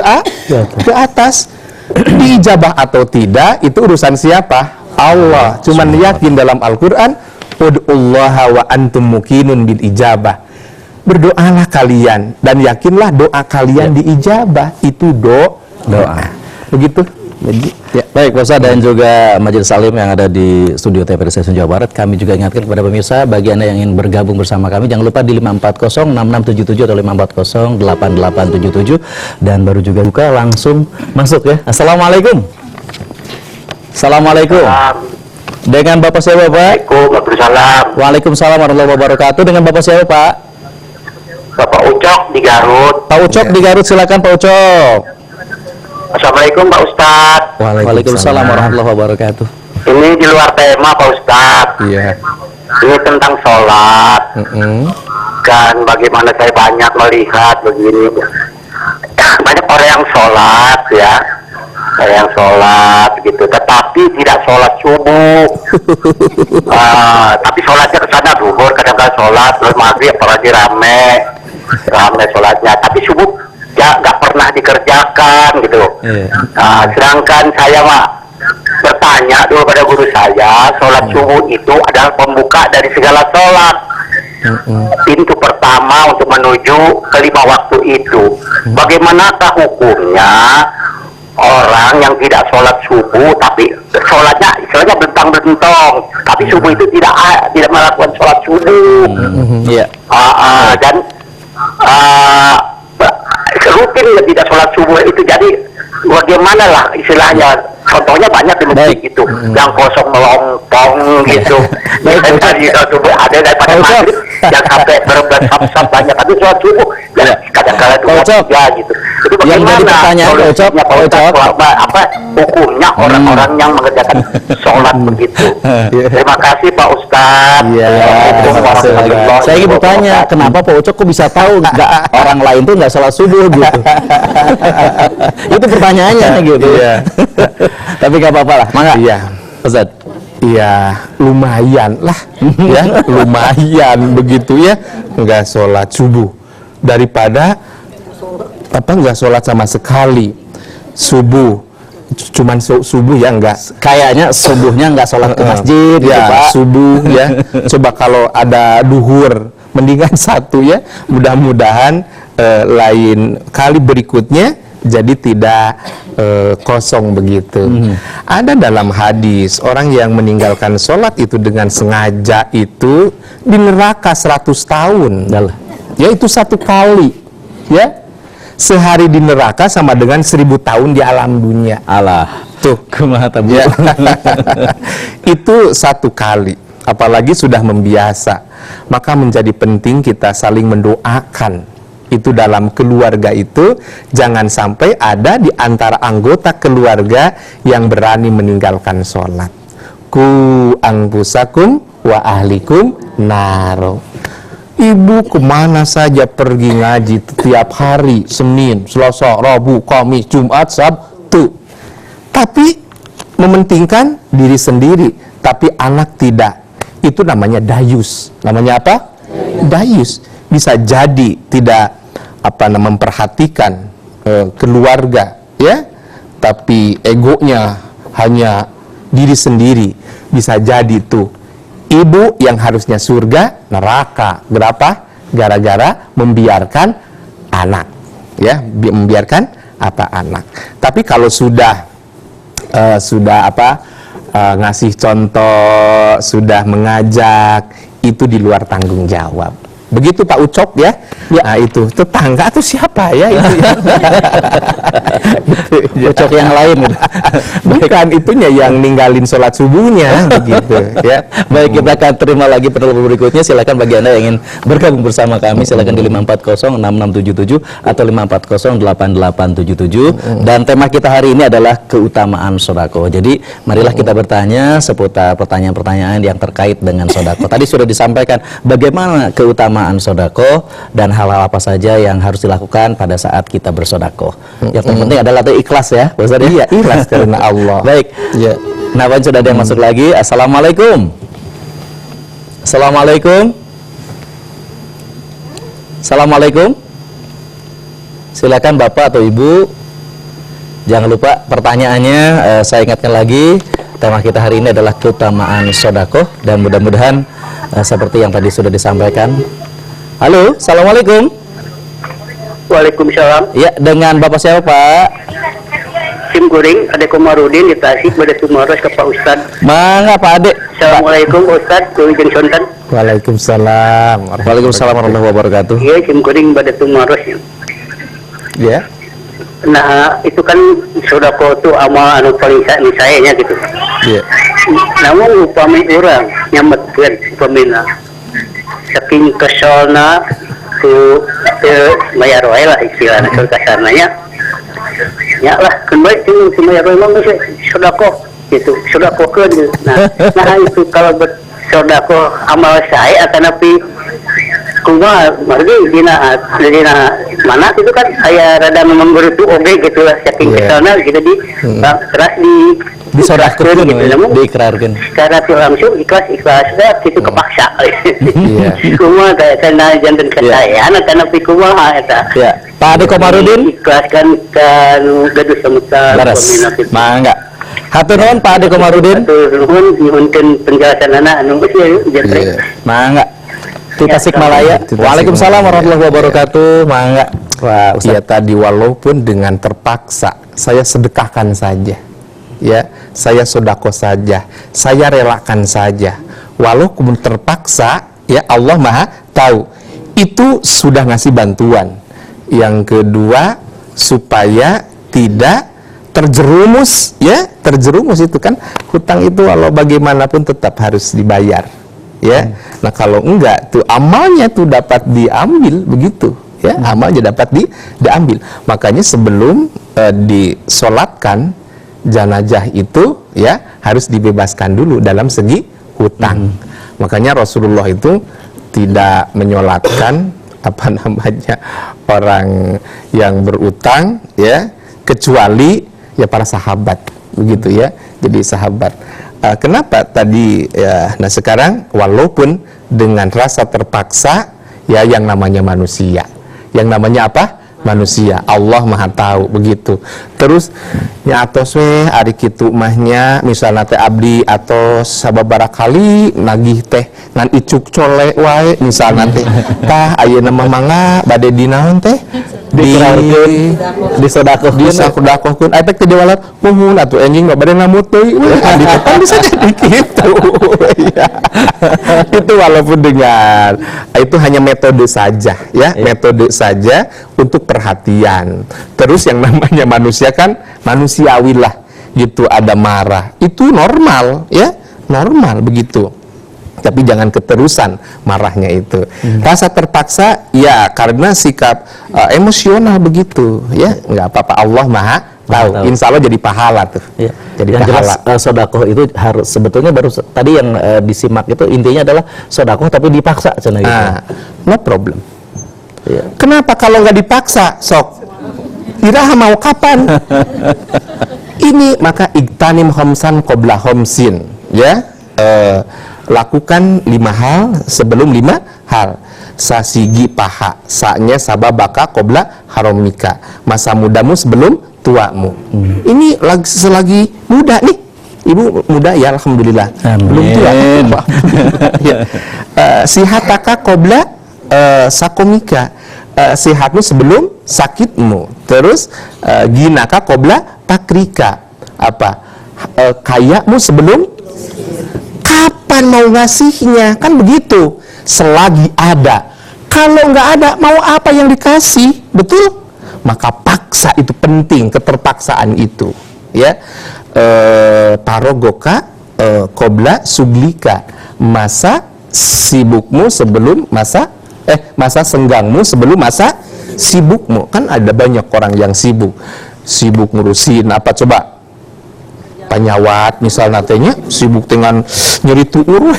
atas. Diijabah atau tidak itu urusan siapa? Allah. Cuman yakin dalam Al-Qur'an, ud'ullaha wa antum muqinun bil ijabah. Berdoalah kalian dan yakinlah doa kalian diijabah. Itu doa. Begitu. Jadi, ya. Baik, Pak Ustadz dan juga Majelis Salim yang ada di studio TVRI Stasiun Jawa Barat, kami juga ingatkan kepada pemirsa, bagi Anda yang ingin bergabung bersama kami, jangan lupa di 540-6677 atau 540-8877, dan baru juga buka langsung masuk ya. Assalamualaikum. Assalamualaikum. Dengan Bapak siapa, Pak? Waalaikumsalam. Waalaikumsalam warahmatullahi wabarakatuh. Dengan Bapak siapa, Pak? Bapak Ucok di Garut. Pak Ucok di Garut, silakan Pak Ucok. Assalamualaikum Pak Ustadz. Waalaikumsalam warahmatullahi wabarakatuh. Ini di luar tema Pak Ustadz. iya. Ini tentang sholat. Kan bagaimana saya banyak melihat begini. Banyak orang yang sholat ya. Orang yang sholat gitu. Tetapi tidak sholat subuh. Tapi sholatnya ke sana duhur. Kadang-kadang sholat. Terus maghrib apalagi rame sholatnya. Tapi subuh ya nggak pernah dikerjakan gitu. Sedangkan saya mah bertanya dulu pada guru saya, sholat subuh itu adalah pembuka dari segala sholat. Pintu pertama untuk menuju ke 5 waktu itu. Bagaimanakah hukumnya orang yang tidak sholat subuh tapi sholatnya istilahnya bentang-bentong, tapi subuh itu tidak melakukan sholat subuh. Iya. Dan rutin tidak sholat subuh itu, jadi bagaimana lah istilahnya, contohnya banyak di masjid gitu, yang kosong melompong gitu. Dari subuh ada daripada maghrib yang sampai bersab-sab banyak, tapi sholat subuh kadang-kadang itu ya gitu. Itu Yang jadi pertanyaan Pak Ucok, apa hukumnya orang-orang yang mengerjakan sholat begitu? Terima kasih Pak Ustadz. terima kasih. Saya ingin bertanya, kenapa Pak Ucok kok bisa tahu nggak orang lain tuh nggak sholat subuh gitu? Itu pertanyaannya gitu. Tapi nggak apa-apa lah, mangga. Iya, Ustaz. Iya, lumayan lah, ya, lumayan begitu ya, nggak sholat subuh daripada nggak sholat sama sekali. Subuh, cuman subuh ya enggak. Kayaknya subuhnya nggak sholat ke masjid, gitu, ya, Pak. subuh ya. Coba kalau ada duhur, mendingan satu ya. Mudah-mudahan lain kali berikutnya jadi tidak kosong begitu. Ada dalam hadis orang yang meninggalkan sholat itu dengan sengaja itu di neraka 100 tahun. Ya itu 1 kali. Ya, sehari di neraka sama dengan 1000 tahun di alam dunia. Alah, Tuh, kumaha Bu? ya. Itu 1 kali. Apalagi sudah membiasa, maka menjadi penting kita saling mendoakan. Itu dalam keluarga itu jangan sampai ada di antara anggota keluarga yang berani meninggalkan sholat. Ku anfusakum wa ahlikum naro. Ibu kemana saja pergi ngaji tiap hari, Senin, Selasa, Rabu, Kamis, Jumat, Sabtu, tapi mementingkan diri sendiri, tapi anak tidak. Itu namanya dayus. Namanya apa? Dayus. Bisa jadi tidak memperhatikan keluarga, ya, tapi egonya hanya diri sendiri. Bisa jadi tuh ibu yang harusnya surga neraka. Berapa? Gara-gara membiarkan anak, ya, membiarkan anak. Tapi kalau sudah ngasih contoh, sudah mengajak, itu di luar tanggung jawab. Begitu Pak Ucok ya. Nah, itu tetangga atau siapa ya itu ya. Ucok yang lain gitu. Bukan, itunya yang ninggalin sholat subuhnya begitu ya. Baik, kita akan terima lagi penelpon berikutnya. Silakan bagi Anda yang ingin bergabung bersama kami, silakan di 5406677 atau 5408877. Dan tema kita hari ini adalah keutamaan sodako. Jadi marilah kita bertanya seputar pertanyaan-pertanyaan yang terkait dengan sodako. Tadi sudah disampaikan bagaimana keutamaan sodako dan hal-hal apa saja yang harus dilakukan pada saat kita bersodako. Yang terpenting adalah ikhlas ya, Ustaz. Iya, ikhlas karena Allah. Baik. Ya. Nah, sudah ada yang masuk lagi. Assalamualaikum. Assalamualaikum. Assalamualaikum. Silakan Bapak atau Ibu. Jangan lupa pertanyaannya. Saya ingatkan lagi, tema kita hari ini adalah keutamaan sodako, dan mudah-mudahan seperti yang tadi sudah disampaikan. Halo, assalamualaikum. Waalaikumsalam. Ya, dengan Bapak siapa Pak? Sim Guring, Ade Komarudin di Tasik, pada Tumaros ke Pak Ustad. Mangga Pak Ade. Assalamualaikum Pak Ustad, Kuwijeng Sontan. Waalaikumsalam. Waalaikumsalam warahmatullahi wabarakatuh. Iya, Sim Guring pada Tumaros. Ya. Nah, itu kan sodako itu amal anu paling sayanya gitu. Iya. Namun upami orang nyametkeun upamina saking kesolna ku mayar wae lah istilahna kasarnanya. Ya lah, kembali itu mayar wae mah sodako gitu, sodakokeun gitu. Nah itu kalau bersodako amal saya akan tapi kumaha margi dina mana itu kan aya rada memberutu oge gitu lah saking kesolna gitu di keras disodakeun gitu, diikrarkeun. Secara langsung ikhlas dah itu kepaksa. Iya. Kumaha kana janten kesayaan kana kumaha eta. Ya. Pak Ade Komarudin ikhlaskan kan gaduh semutan peminat. Mangga. Hatur nuhun Pak Ade Komarudin. Hatur nuhun nyuhunkeun penjelasanana anu geus ieu. Mangga. Di Tasikmalaya. Waalaikumsalam warahmatullahi wabarakatuh. Mangga. Wah, ya tadi walaupun dengan terpaksa saya sedekahkan saja, ya, saya sodako saja, saya relakan saja, walaupun terpaksa, ya, Allah Maha tahu. Itu sudah ngasih bantuan. Yang kedua, supaya tidak terjerumus, ya, terjerumus itu kan hutang itu walau bagaimanapun tetap harus dibayar, ya. Nah kalau enggak tuh amalnya tuh dapat diambil begitu, ya, amalnya dapat diambil. Makanya sebelum disolatkan jenazah itu, ya, harus dibebaskan dulu dalam segi hutang. Makanya Rasulullah itu tidak menyolatkan orang yang berutang, ya, kecuali ya para sahabat, begitu ya. Jadi sahabat. Kenapa tadi ya? Nah sekarang walaupun dengan rasa terpaksa, ya, yang namanya manusia, yang namanya apa? Manusia. Allah Maha tahu, begitu. Terus nya atos we ari kitu mahnya misalna teh abdi atos sababaraha kali nagih teh ngan icuk colek wae misalna teh tah ayeuna mah mangga bade dinaon teh disodakohkeun aya teh di walat muhun atuh anjing mah bade ngamut deui adi teh kan bisa jadi kitu. Ya. Itu walaupun dengan itu hanya metode saja, ya, metode saja untuk perhatian. Terus yang namanya manusia kan manusiawi lah, gitu, ada marah, itu normal, ya, normal begitu. Tapi jangan keterusan marahnya itu. Rasa terpaksa, ya, karena sikap emosional begitu, ya, nggak apa-apa. Allah Maha tahu. Insya Allah jadi pahala tuh. Ya. Jadi yang pahala. Jelas sodakoh itu harus sebetulnya baru tadi yang disimak itu intinya adalah sodakoh tapi dipaksa, gitu. No problem. Ya. Kenapa kalau nggak dipaksa, sok? Iraha mau kapan? Ini maka iktanim khamsan qabla khamsin, ya. Lakukan 5 hal sebelum 5 hal. Sasigi paha, saknya sababaka qabla haromika. Masa mudamu sebelum tuamu. Ini selagi muda nih. Ibu muda ya, alhamdulillah. Belum tua. Ya. Sihataka qabla sakomika. Sehatmu sebelum sakitmu. Terus ginaka qabla takrika. Apa? Kayamu sebelum kapan mau ngasihnya, kan begitu. Selagi ada. Kalau nggak ada, mau apa yang dikasih, betul? Maka paksa itu penting, keterpaksaan itu, ya. Tarogoka qabla suglika, masa sibukmu sebelum masa senggangmu sebelum masa sibukmu. Kan ada banyak orang yang sibuk ngurusin apa coba, penyawat misalnya tanya, sibuk dengan nyeri tuur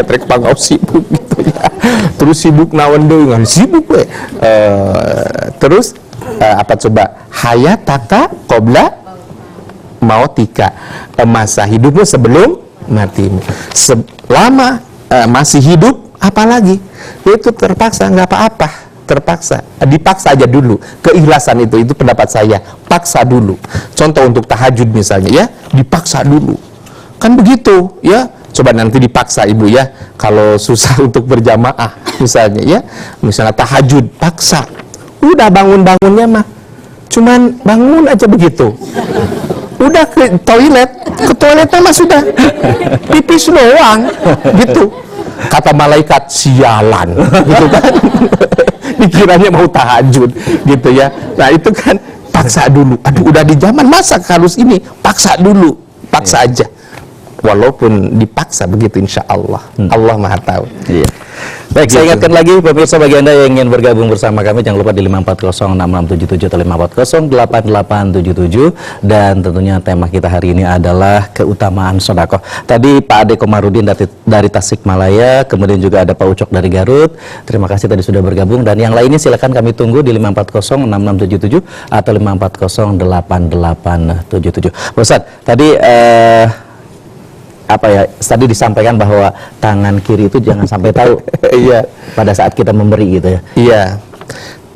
trek pangau sibuk gitu ya. Terus sibuk naon deui ngan sibuk we. Terus apa coba, hayataka qabla mautika, masa hidupmu sebelum matimu. Selama masih hidup apalagi itu terpaksa, nggak apa-apa, terpaksa, dipaksa aja dulu. Keikhlasan itu pendapat saya, paksa dulu. Contoh untuk tahajud misalnya, ya, dipaksa dulu, kan begitu, ya. Coba nanti dipaksa ibu, ya, kalau susah untuk berjamaah misalnya, ya, misalnya tahajud paksa, udah bangunnya mah cuman bangun aja begitu, udah ke toiletnya mah sudah pipis doang gitu. Kata malaikat, sialan, gitu kan. Dikiranya mau tahajud, gitu ya. Nah itu kan paksa dulu. Aduh, udah di zaman masa harus ini, paksa dulu, paksa aja. Walaupun dipaksa begitu, insya Allah. Allah Maha tahu. Iya. Baik, saya ingatkan lagi pemirsa, bagi Anda yang ingin bergabung bersama kami, jangan lupa di 5406677 atau 5408877. Dan tentunya tema kita hari ini adalah keutamaan sodakoh. Tadi Pak Ade Komarudin dari Tasikmalaya, kemudian juga ada Pak Ucok dari Garut. Terima kasih tadi sudah bergabung. Dan yang lainnya silakan kami tunggu di 5406677 atau 5408877. Ustaz, tadi apa ya, tadi disampaikan bahwa tangan kiri itu jangan sampai tahu iya, pada saat kita memberi, gitu ya. Iya,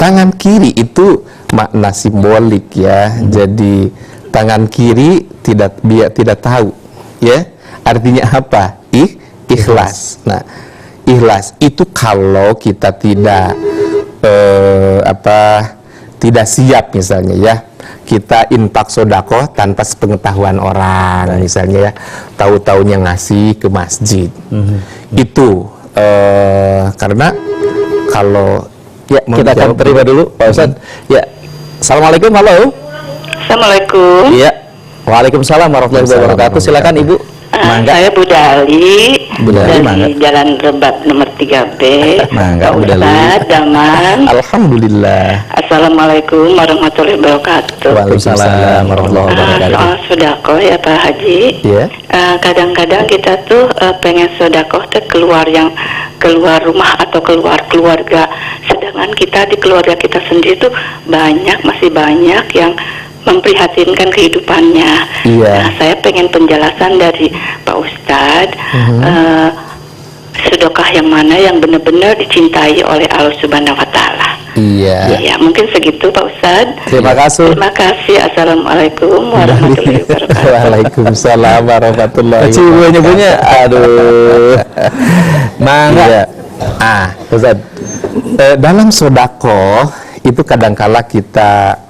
tangan kiri itu makna simbolik, ya. Jadi tangan kiri tidak tahu, ya. Artinya apa? Ikhlas. Nah, ikhlas itu kalau kita tidak tidak siap misalnya, ya. kita infak sodakoh tanpa sepengetahuan orang, misalnya ya, tahu-taunya ngasih ke masjid. Itu karena kalau Ya, kita akan terima dulu Pak Ustadz. Ya, Assalamualaikum, halo. Assalamualaikum. Iya, Waalaikumsalam warahmatullahi wabarakatuh. Silakan Ibu. Mangga. Saya Bu Dali dari mangga. Jalan Rebab nomor 3B. Mangga, Pak Bu Dali. Ustadz, Daman. Alhamdulillah. Assalamualaikum warahmatullahi wabarakatuh. Waalaikumsalam warahmatullahi wabarakatuh. Soal sodako ya Pak Haji. Ya. Kadang-kadang kita tuh pengen sodako tuh keluar rumah atau keluar keluarga. Sedangkan kita di keluarga kita sendiri tuh masih banyak yang memprihatinkan kehidupannya. Iya. Nah, saya pengen penjelasan dari Pak Ustadz, sedekah yang mana yang benar-benar dicintai oleh Allah Subhanahu Wa Taala. Iya. Ya, mungkin segitu Pak Ustadz. Terima kasih. Terima kasih. Assalamualaikum warahmatullahi wabarakatuh. Waalaikumsalam warahmatullahi Cium nyebutnya, aduh. Mangga. Ustaz, dalam sodako itu kadangkala kita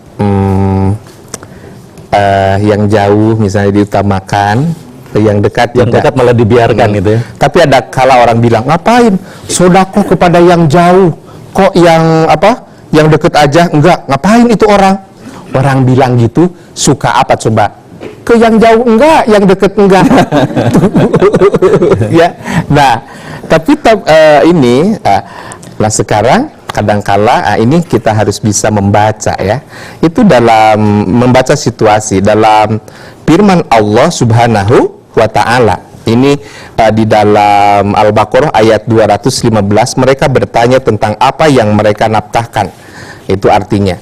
yang jauh misalnya diutamakan, yang dekat malah dibiarkan gitu ya. Tapi ada kala orang bilang, ngapain sodako kepada yang jauh, kok yang deket aja enggak, ngapain itu orang bilang gitu, suka apa coba, ke yang jauh enggak, yang deket enggak. Ya, nah tapi nah sekarang kadangkala ini kita harus bisa membaca ya, itu dalam membaca situasi dalam firman Allah Subhanahu wa Ta'ala. Ini di dalam Al-Baqarah ayat 215, mereka bertanya tentang apa yang mereka nafkahkan. Itu artinya,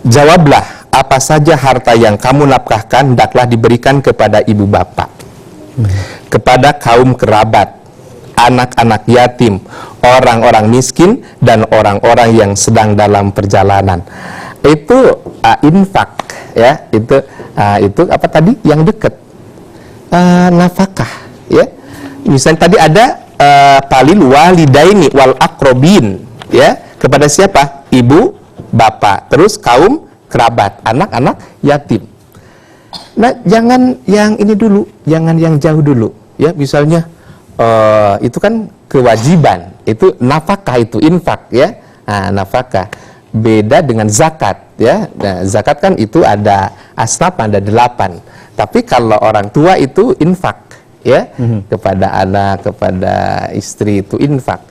jawablah, apa saja harta yang kamu nafkahkan hendaklah diberikan kepada ibu bapak, kepada kaum kerabat, anak-anak yatim, orang-orang miskin, dan orang-orang yang sedang dalam perjalanan. Itu infak ya, itu apa tadi yang dekat, nafkah ya. Misalnya tadi ada palil walidaini wal akrobin ya, kepada siapa? Ibu, bapak, terus kaum kerabat, anak-anak yatim. Nah, jangan yang ini dulu, jangan yang jauh dulu ya. Misalnya itu kan kewajiban, itu nafkah, itu infak ya. Nah, nafkah beda dengan zakat ya. Nah, zakat kan itu ada asnaf, ada 8. Tapi kalau orang tua itu infak ya, kepada anak, kepada istri itu infak.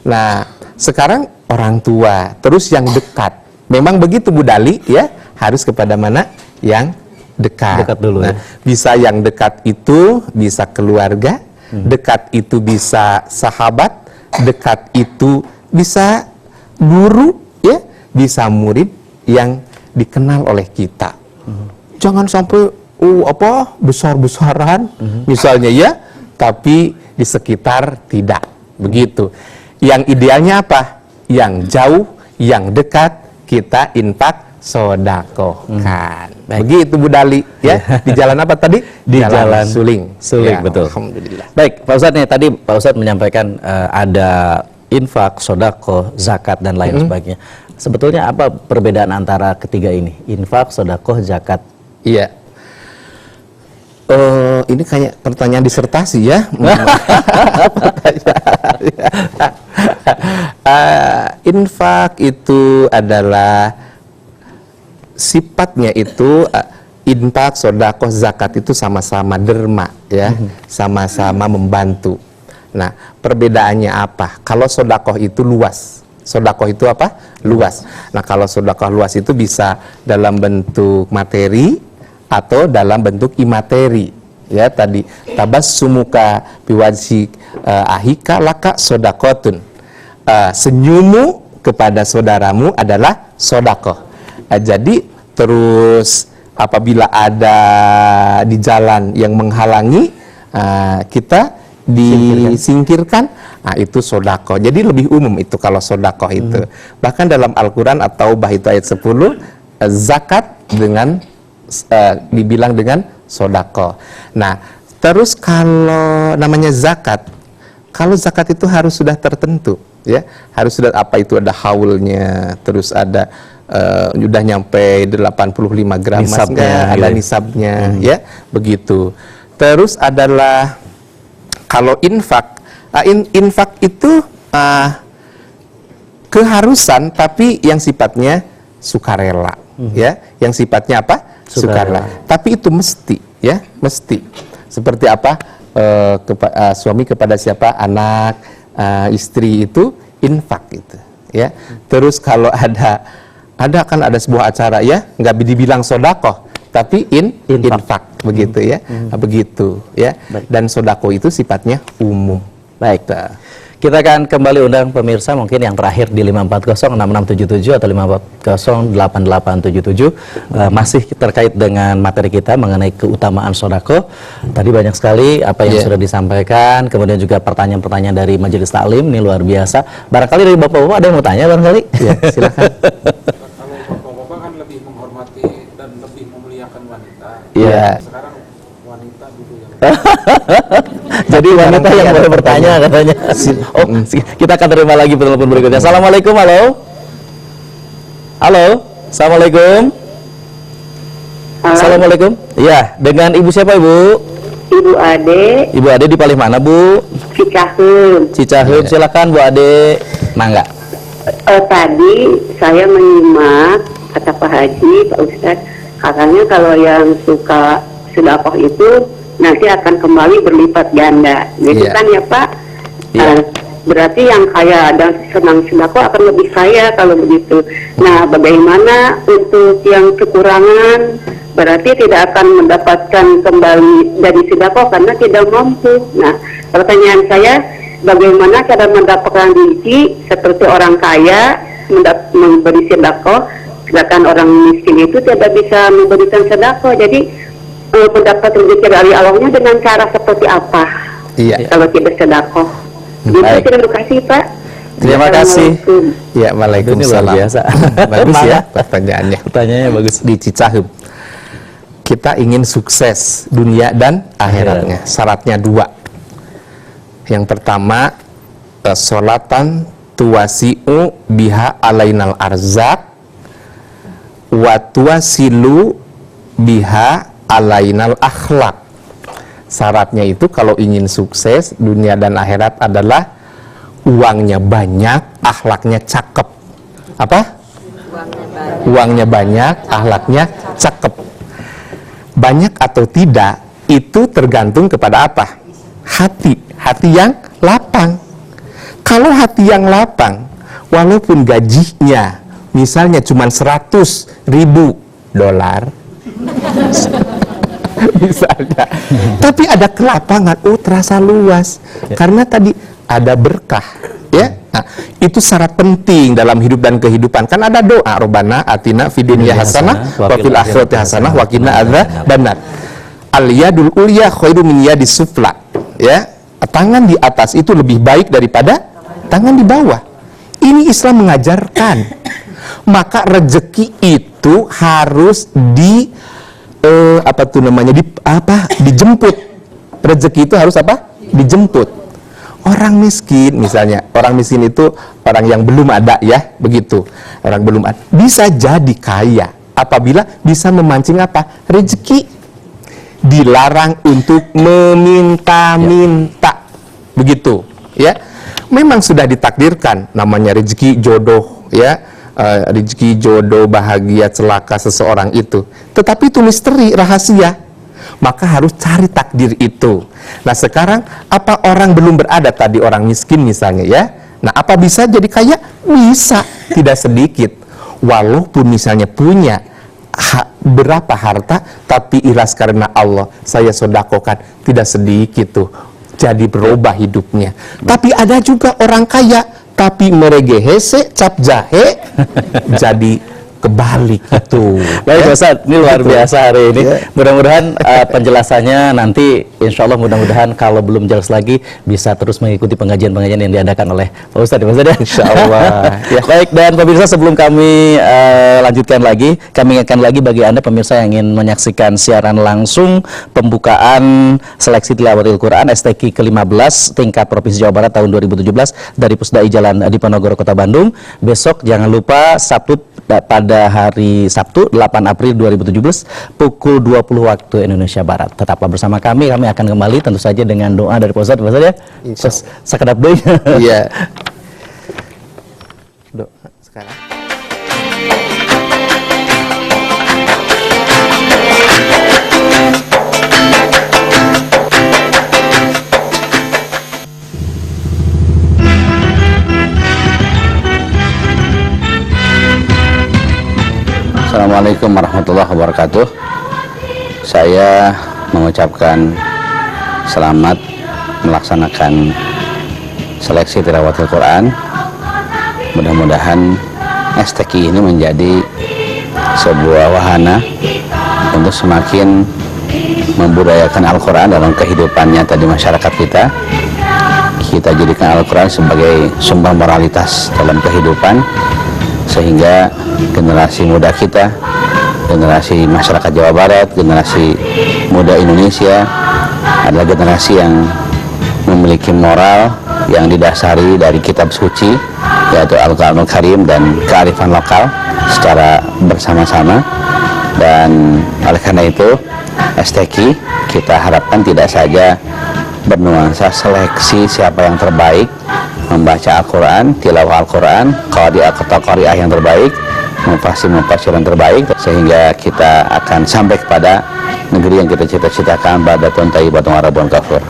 Nah, sekarang orang tua, terus yang dekat. Memang begitu Bu Dali ya, harus kepada mana? Yang dekat. Dekat dulu ya. Bisa yang dekat itu bisa keluarga, dekat itu bisa sahabat, dekat itu bisa guru ya, bisa murid yang dikenal oleh kita. Jangan sampai besar-besaran misalnya ya, tapi di sekitar tidak begitu. Yang idealnya apa? Yang jauh, yang dekat kita infak sodakohkan. Begitu Bu Dali ya. Di jalan apa tadi? Di jalan Suling. Suling, Ya, betul. Alhamdulillah. Baik, Pak Ustadz nih, tadi Pak Ustadz menyampaikan ada infak, sodakoh, zakat, dan lain sebagainya. Sebetulnya apa perbedaan antara ketiga ini? Infak, sodakoh, zakat. Iya. Ini kayak pertanyaan disertasi ya. Infak itu adalah sifatnya itu infak, sodakoh, zakat itu sama-sama derma ya, sama-sama membantu. Nah, perbedaannya apa? Kalau sodakoh itu luas, sodakoh itu apa? Luas. Nah, kalau sodakoh luas itu bisa dalam bentuk materi atau dalam bentuk imateri. Ya, tadi tabassumuka biwajhi ahika laka sodakotun. Senyummu kepada saudaramu adalah sodakoh. Jadi terus apabila ada di jalan yang menghalangi, kita disingkirkan, nah itu sodakoh. Jadi lebih umum itu kalau sodakoh itu. Bahkan dalam Al-Quran At-Taubah itu ayat 10, zakat dengan dibilang dengan sodakoh. Nah, terus kalau namanya zakat, kalau zakat itu harus sudah tertentu ya. Harus sudah apa itu ada haulnya, terus ada udah nyampe 85 gram emas Nisabnya, enggak, ada gitu. nisabnya, ya, begitu. Terus adalah kalau infak, infak itu keharusan tapi yang sifatnya sukarela, ya, yang sifatnya apa? Sukarela. Tapi itu mesti, ya, mesti. Seperti apa? Suami kepada siapa? Anak, istri itu infak gitu, ya. Terus kalau kan ada sebuah acara, ya, nggak dibilang sodakoh, tapi infak, begitu, ya, begitu, ya. Dan sodakoh itu sifatnya umum. Baik, kita akan kembali undang pemirsa mungkin yang terakhir di 5406677 atau 5408877 masih terkait dengan materi kita mengenai keutamaan sodako. Tadi banyak sekali apa yang sudah disampaikan, kemudian juga pertanyaan-pertanyaan dari majelis taklim, ini luar biasa. Barangkali dari bapak-bapak ada yang mau tanya barangkali? Ya, silakan. Kalau bapak-bapak kan lebih menghormati dan lebih memuliakan wanita. Iya. Sekarang wanita dulu yang Jadi wanita yang boleh bertanya katanya. Oh, kita akan terima lagi penelpon berikutnya. Assalamualaikum, halo. Halo, assalamualaikum. Assalamualaikum. Iya, dengan ibu siapa ibu? Ibu Ade, Ibu Ade di Palih mana bu? Cicahem. Cicahem, silakan Bu Ade. Mangga. Tadi saya menyimak kata Pak Haji, Pak Ustadz, katanya kalau yang suka sedekah itu nanti akan kembali berlipat ganda, gitu kan ya Pak? Berarti yang kaya dan senang sedekah akan lebih kaya kalau begitu. Nah, bagaimana untuk yang kekurangan? Berarti tidak akan mendapatkan kembali dari sedekah karena tidak mampu. Nah, pertanyaan saya, bagaimana cara mendapatkan rezeki seperti orang kaya memberi sedekah, sedangkan orang miskin itu tidak bisa memberikan sedekah. Jadi mendapat rezeki dari Allahnya dengan cara seperti apa? Iya. Kalau tidak sedekah. Baik. Terima kasih Pak. Terima kasih. Assalamualaikum. Ya, waalaikumsalam. Luar biasa. Bagus ya Mana? pertanyaannya. Pertanyaannya bagus. Di Cicahem, kita ingin sukses dunia dan akhiratnya. Syaratnya 2. Yang pertama, sholatan tuwasi'u biha alainal arzak wa tuwasilu biha alainal akhlak. Syaratnya itu kalau ingin sukses dunia dan akhirat adalah uangnya banyak, akhlaknya cakep. Apa? Uangnya banyak, akhlaknya cakep. Banyak atau tidak itu tergantung kepada apa? Hati yang lapang. Kalau hati yang lapang, walaupun gajinya misalnya cuma $100.000 misalnya, tapi ada kelapangan, terasa luas, karena tadi ada berkah, ya. Nah, itu syarat penting dalam hidup dan kehidupan. Kan ada doa, Robbana atina fid dunya hasanah wa fil akhirati hasanah wa qina adzabannar. Al yadul ulya khairu min yadis sufla, ya. Tangan di atas itu lebih baik daripada tangan di bawah. Ini Islam mengajarkan. Maka rezeki itu harus dijemput. Rezeki itu harus apa? Dijemput. Orang miskin misalnya, orang miskin itu orang yang belum ada, ya, begitu. Orang belum ada bisa jadi kaya apabila bisa memancing apa? Rezeki. Dilarang untuk meminta-minta. Begitu, ya. Memang sudah ditakdirkan namanya rezeki jodoh, ya. Rezeki jodoh, bahagia, celaka seseorang itu. Tetapi itu misteri, rahasia. Maka harus cari takdir itu. Nah, sekarang apa orang belum berada tadi, orang miskin misalnya, ya. Nah, apa bisa jadi kaya? Bisa, tidak sedikit. Walaupun misalnya punya berapa harta, tapi ikhlas karena Allah, saya sodakokan, tidak sedikit tuh. Jadi berubah hidupnya. Tapi ada juga orang kaya, tapi merege hese, cap jahe, jadi kebalik itu. Baik Ustaz, ini luar biasa hari ini. Mudah-mudahan penjelasannya nanti insya Allah mudah-mudahan kalau belum jelas lagi bisa terus mengikuti pengajian-pengajian yang diadakan oleh Pak Ustadz ya. Insya Allah. Baik, dan pemirsa sebelum kami lanjutkan lagi, kami ingatkan lagi bagi Anda pemirsa yang ingin menyaksikan siaran langsung pembukaan seleksi tilawatil Quran STQ ke-15 tingkat Provinsi Jawa Barat tahun 2017 dari Pusdai Jalan Diponegoro Kota Bandung. Besok jangan lupa Sabtu pada hari Sabtu 8 April 2017 pukul 20 waktu Indonesia Barat. Tetaplah bersama kami akan kembali tentu saja dengan doa dari Pak Ustadz ya. Terus sekedap doa. Iya. Doa sekarang. Assalamualaikum warahmatullahi wabarakatuh. Saya mengucapkan selamat melaksanakan seleksi tilawatil Quran. Mudah-mudahan STQ ini menjadi sebuah wahana untuk semakin membudayakan Al-Quran dalam kehidupan nyata di masyarakat kita. Kita jadikan Al-Quran sebagai sumber moralitas dalam kehidupan, sehingga generasi muda kita, generasi masyarakat Jawa Barat, generasi muda Indonesia adalah generasi yang memiliki moral yang didasari dari kitab suci, yaitu Al-Quranul Karim, dan kearifan lokal secara bersama-sama. Dan oleh karena itu STQ kita harapkan tidak saja bernuansa seleksi siapa yang terbaik membaca Al-Quran, tilawah Al-Quran, qari atau qari'ah yang terbaik, mufasir yang terbaik, sehingga kita akan sampai kepada negeri yang kita cita-citakan, badatun thayyibatun wa rabbun ghafur.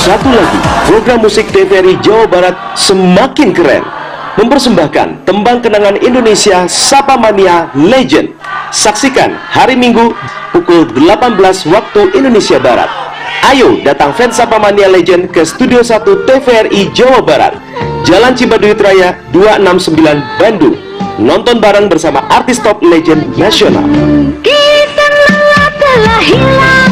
Satu lagi, program musik TVRI Jawa Barat semakin keren, mempersembahkan tembang kenangan Indonesia Sapamania Legend. Saksikan hari Minggu pukul 18 waktu Indonesia Barat. Ayo datang fans Sapamania Legend ke Studio 1 TVRI Jawa Barat, Jalan Cibaduit Raya 269 Bandung. Nonton bareng bersama artis top legend nasional. Kisah telah hilang.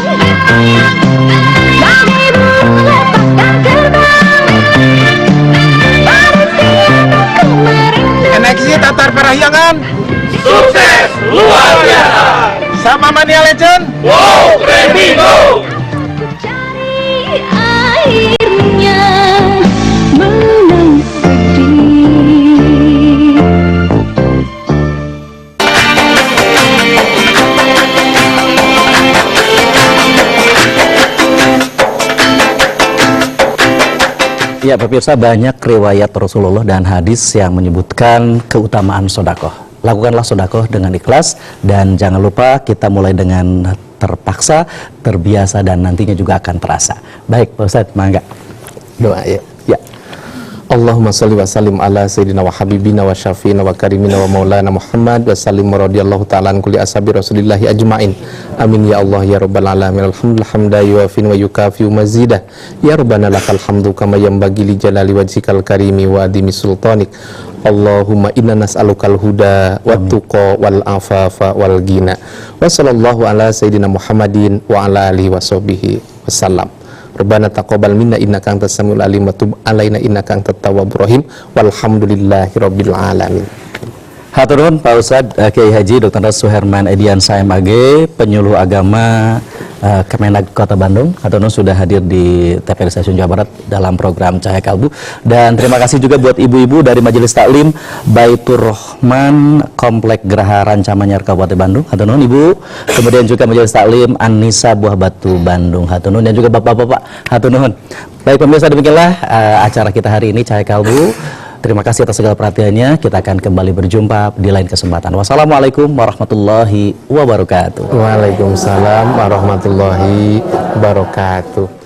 NXT Tatar Parahyangan sukses luar biasa. Sapamania Legend, wow, Premigo. Cari akhirnya menang sedih. Ya pemirsa, banyak riwayat Rasulullah dan hadis yang menyebutkan keutamaan sodakoh. Lakukanlah sodakoh dengan ikhlas, dan jangan lupa kita mulai dengan terpaksa, terbiasa, dan nantinya juga akan terasa. Baik Pak Ustadz, mangga. Doa ya. Ya. Allahumma salli wa sallim ala sayyidina wa habibina wa syafiina wa karimina wa maulana Muhammad wa sallim radhiyallahu ta'ala an kulli ashabi rasulillahi ajma'in. Amin ya Allah ya rabbal alamin. Alhamdulillah hamda yuafin wa yukafi mazidah. Ya rabbana lakal hamdu kama yanbaghi li jalali wajhikal karimi wa adimi sultanik. Allahumma inna nas'alukal huda wat tuqa wal afafa wal ghina. Wa sallallahu ala sayyidina Muhammadin wa ala alihi washabihi wasallam. Rabbana taqabbal minna innaka antas samiul alim wa tub alaina innaka antat tawwabur rahim walhamdulillahirabbil alamin. Hatur nuhun Pak Ustadz Kiai Haji Dr. Suherman Edian SMAG, penyuluh agama Kemenag Kota Bandung. Hatur nuhun sudah hadir di TVRI Stasiun Jawa Barat dalam program Cahaya Kalbu. Dan terima kasih juga buat ibu-ibu dari Majelis Taklim Baitur Rahman Komplek Geraha Rancamanyar Kabupaten Bandung. Hatur nuhun Ibu. Kemudian juga Majelis Taklim An-Nisa Buah Batu Bandung. Hatur nuhun, dan juga bapak-bapak. Hatur nuhun. Baik pemirsa, demikianlah acara kita hari ini Cahaya Kalbu. Terima kasih atas segala perhatiannya. Kita akan kembali berjumpa di lain kesempatan. Wassalamualaikum warahmatullahi wabarakatuh. Waalaikumsalam warahmatullahi wabarakatuh.